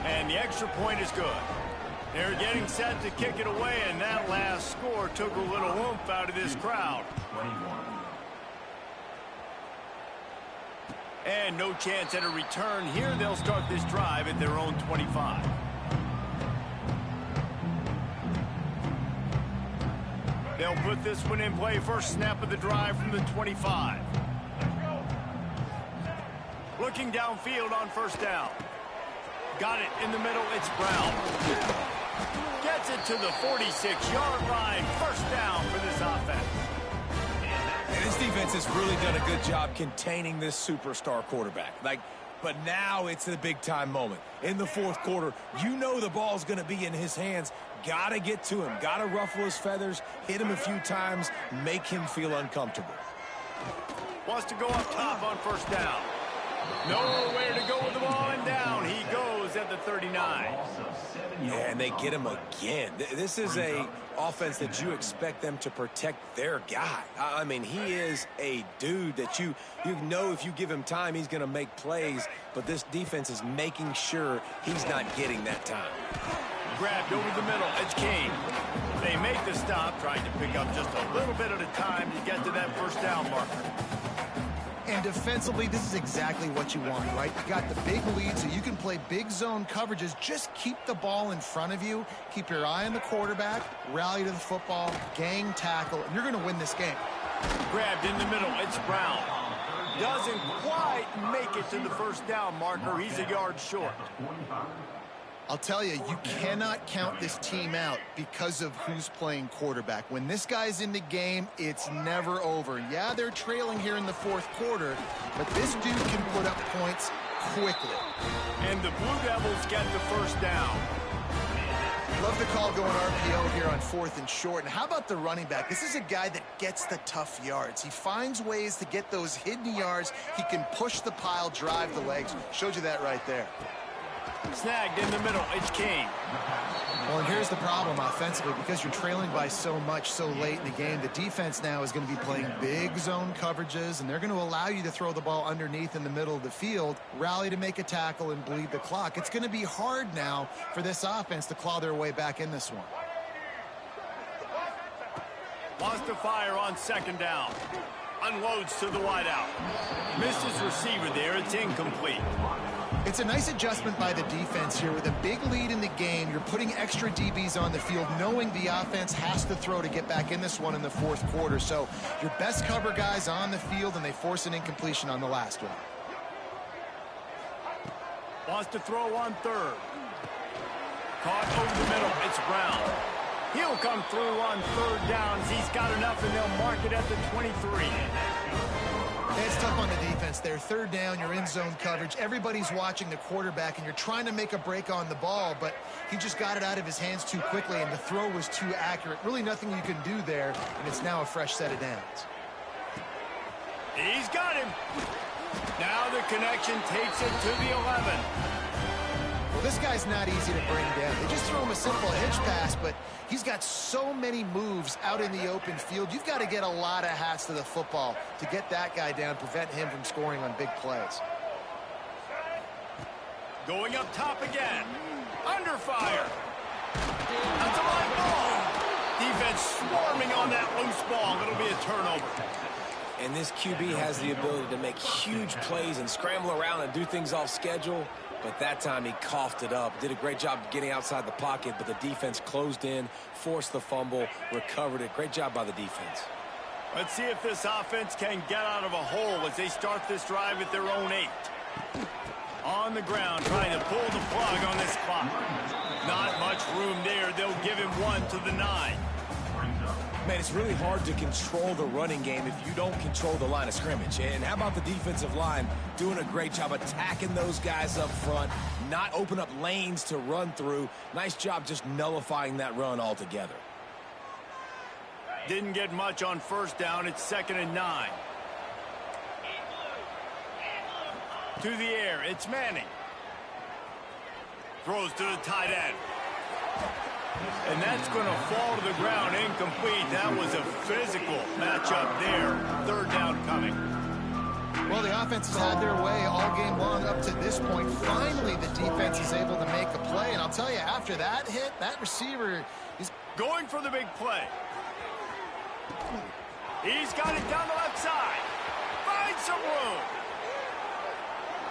And the extra point is good. They're getting set to kick it away, and that last score took a little oomph out of this crowd. 21. And no chance at a return here. They'll start this drive at their own 25. They'll put this one in play. First snap of the drive from the 25. Looking downfield on 1st down. Got it in the middle. It's Brown. Gets it to the 46-yard line. 1st down for this offense. And this defense has really done a good job containing this superstar quarterback. But now it's the big-time moment. In the 4th quarter, you know the ball's going to be in his hands. Got to get to him. Got to ruffle his feathers, hit him a few times, make him feel uncomfortable. Wants to go up top on 1st down. Nowhere to go with the ball, and down he goes at the 39. Yeah, and they get him again. This is a offense that you expect them to protect their guy. I mean, he is a dude that you know if you give him time, he's going to make plays, but this defense is making sure he's not getting that time. Grabbed over the middle. It's Kane. They make the stop, trying to pick up just a little bit at a time to get to that 1st down marker. And defensively, this is exactly what you want, right? You got the big lead, so you can play big zone coverages. Just keep the ball in front of you. Keep your eye on the quarterback. Rally to the football. Gang tackle. And you're going to win this game. Grabbed in the middle. It's Brown. Doesn't quite make it to the 1st down marker. He's a yard short. I'll tell you, you cannot count this team out because of who's playing quarterback. When this guy's in the game, it's never over. Yeah, they're trailing here in the 4th quarter, but this dude can put up points quickly. And the Blue Devils get the 1st down. Love the call going RPO here on 4th and short. And how about the running back? This is a guy that gets the tough yards. He finds ways to get those hidden yards. He can push the pile, drive the legs. Showed you that right there. Snagged in the middle. It's Kane. Well, and here's the problem offensively. Because you're trailing by so much so late in the game, the defense now is going to be playing big zone coverages, and they're going to allow you to throw the ball underneath in the middle of the field, rally to make a tackle, and bleed the clock. It's going to be hard now for this offense to claw their way back in this one. Wants to fire on 2nd down. Unloads to the wideout. Misses receiver there. It's incomplete. It's a nice adjustment by the defense here. With a big lead in the game, you're putting extra DBs on the field, knowing the offense has to throw to get back in this one in the 4th quarter. So your best cover guys on the field, and they force an incompletion on the last one. Wants to throw on 3rd. Caught over the middle. It's Brown. He'll come through on 3rd downs. He's got enough, and they'll mark it at the 23. It's tough on the defense there. 3rd down, you're in zone coverage. Everybody's watching the quarterback, and you're trying to make a break on the ball, but he just got it out of his hands too quickly, and the throw was too accurate. Really nothing you can do there, and it's now a fresh set of downs. He's got him. Now the connection takes it to the 11. This guy's not easy to bring down. They just throw him a simple hitch pass, but he's got so many moves out in the open field. You've got to get a lot of hats to the football to get that guy down, prevent him from scoring on big plays. Going up top again. Under fire. That's a line ball. Defense swarming on that loose ball. It'll be a turnover. And this QB has the ability to make huge plays and scramble around and do things off schedule. But that time he coughed it up. Did a great job getting outside the pocket, but the defense closed in, forced the fumble, recovered it. Great job by the defense. Let's see if this offense can get out of a hole as they start this drive at their own 8. On the ground, trying to pull the plug on this clock. Not much room there. They'll give him 1 to the 9. Man, it's really hard to control the running game if you don't control the line of scrimmage. And how about the defensive line doing a great job attacking those guys up front, not open up lanes to run through. Nice job just nullifying that run altogether. Didn't get much on first down. It's 2nd and 9. To the air, it's Manning. Throws to the tight end. And that's going to fall to the ground incomplete. That was a physical matchup there. 3rd down coming. Well, the offense has had their way all game long up to this point. Finally, the defense is able to make a play. And I'll tell you, after that hit, that receiver is going for the big play. He's got it down the left side. Finds some room.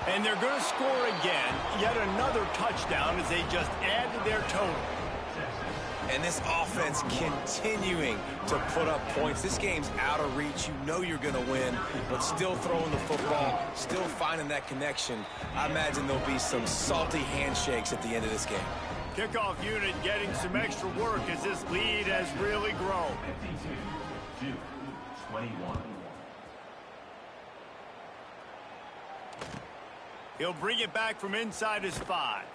And they're going to score again. Yet another touchdown as they just add to their total. And this offense continuing to put up points. This game's out of reach. You know you're going to win, but still throwing the football, still finding that connection. I imagine there'll be some salty handshakes at the end of this game. Kickoff unit getting some extra work as this lead has really grown. 52-21. He'll bring it back from inside his 5.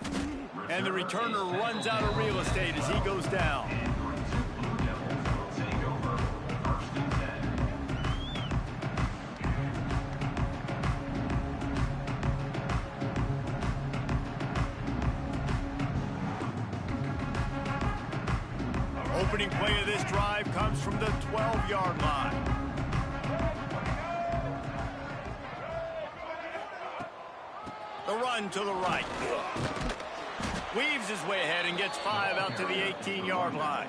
And the returner runs out of real estate as he goes down. Opening play of this drive comes from the 12-yard line. The run to the right. Weaves his way ahead and gets 5 out to the 18-yard line.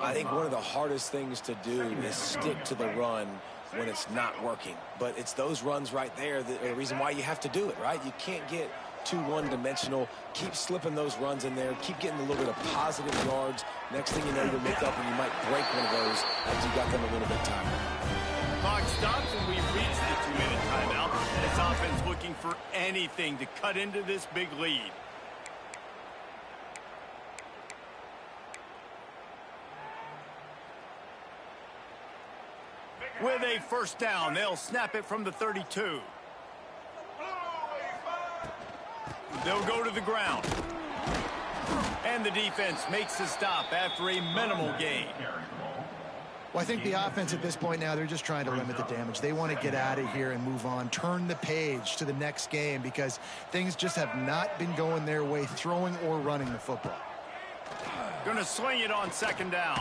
I think one of the hardest things to do is stick to the run when it's not working. But it's those runs right there that are the reason why you have to do it, right? You can't get too one-dimensional. Keep slipping those runs in there. Keep getting a little bit of positive yards. Next thing you know, you'll look up and you might break one of those after you got them a little bit tired. Clock stops and we've reached the 2-minute timeout. This offense looking for anything to cut into this big lead. With a first down, they'll snap it from the 32. They'll go to the ground. And the defense makes the stop after a minimal gain. Well, I think the offense at this point now, they're just trying to limit the damage. They want to get out of here and move on, turn the page to the next game because things just have not been going their way, throwing or running the football. Going to swing it on 2nd down.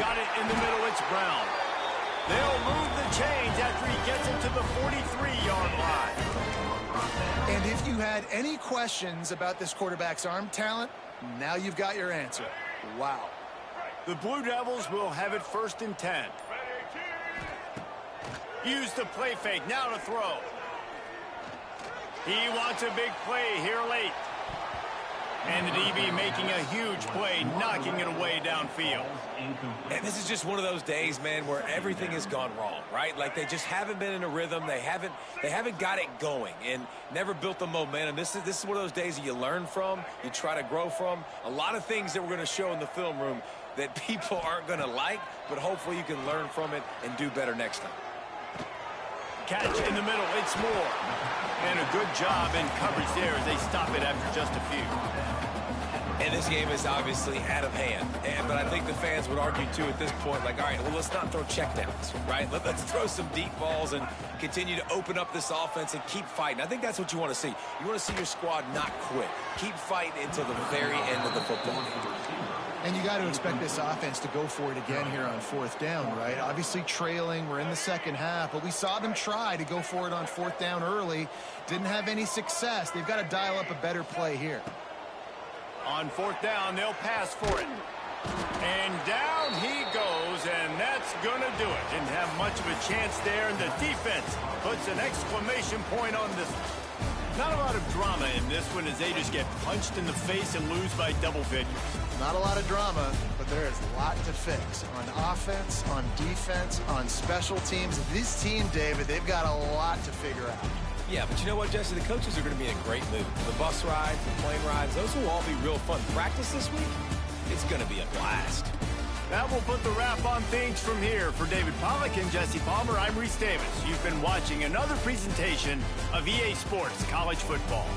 Got it in the middle, it's Brown. They'll move the chains after he gets it to the 43-yard line. And if you had any questions about this quarterback's arm talent, now you've got your answer. Wow. The Blue Devils will have it 1st and 10. Use the play fake, now to throw. He wants a big play here late. And the DB making a huge play, knocking it away downfield. And this is just one of those days, man, where everything has gone wrong, right? Like they just haven't been in a rhythm. They haven't got it going and never built the momentum. This is one of those days that you learn from, you try to grow from. A lot of things that we're going to show in the film room that people aren't going to like, but hopefully you can learn from it and do better next time. Catch in the middle, it's Moore. And a good job in coverage there as they stop it after just a few. And this game is obviously out of hand. But I think the fans would argue, too, at this point, like, all right, well, let's not throw checkdowns, right? Let's throw some deep balls and continue to open up this offense and keep fighting. I think that's what you want to see. You want to see your squad not quit. Keep fighting until the very end of the football game. And you got to expect this offense to go for it again here on 4th down, right? Obviously trailing, we're in the second half, but we saw them try to go for it on 4th down early. Didn't have any success. They've got to dial up a better play here. On 4th down, they'll pass for it. And down he goes, and that's going to do it. Didn't have much of a chance there, and the defense puts an exclamation point on this. Not a lot of drama in this one as they just get punched in the face and lose by double figures. Not a lot of drama, but there is a lot to fix. On offense, on defense, on special teams. This team, David, they've got a lot to figure out. Yeah, but you know what, Jesse? The coaches are going to be in a great mood. The bus rides, the plane rides, those will all be real fun. Practice this week, it's going to be a blast. That will put the wrap on things from here. For David Pollack and Jesse Palmer, I'm Reese Davis. You've been watching another presentation of EA Sports College Football.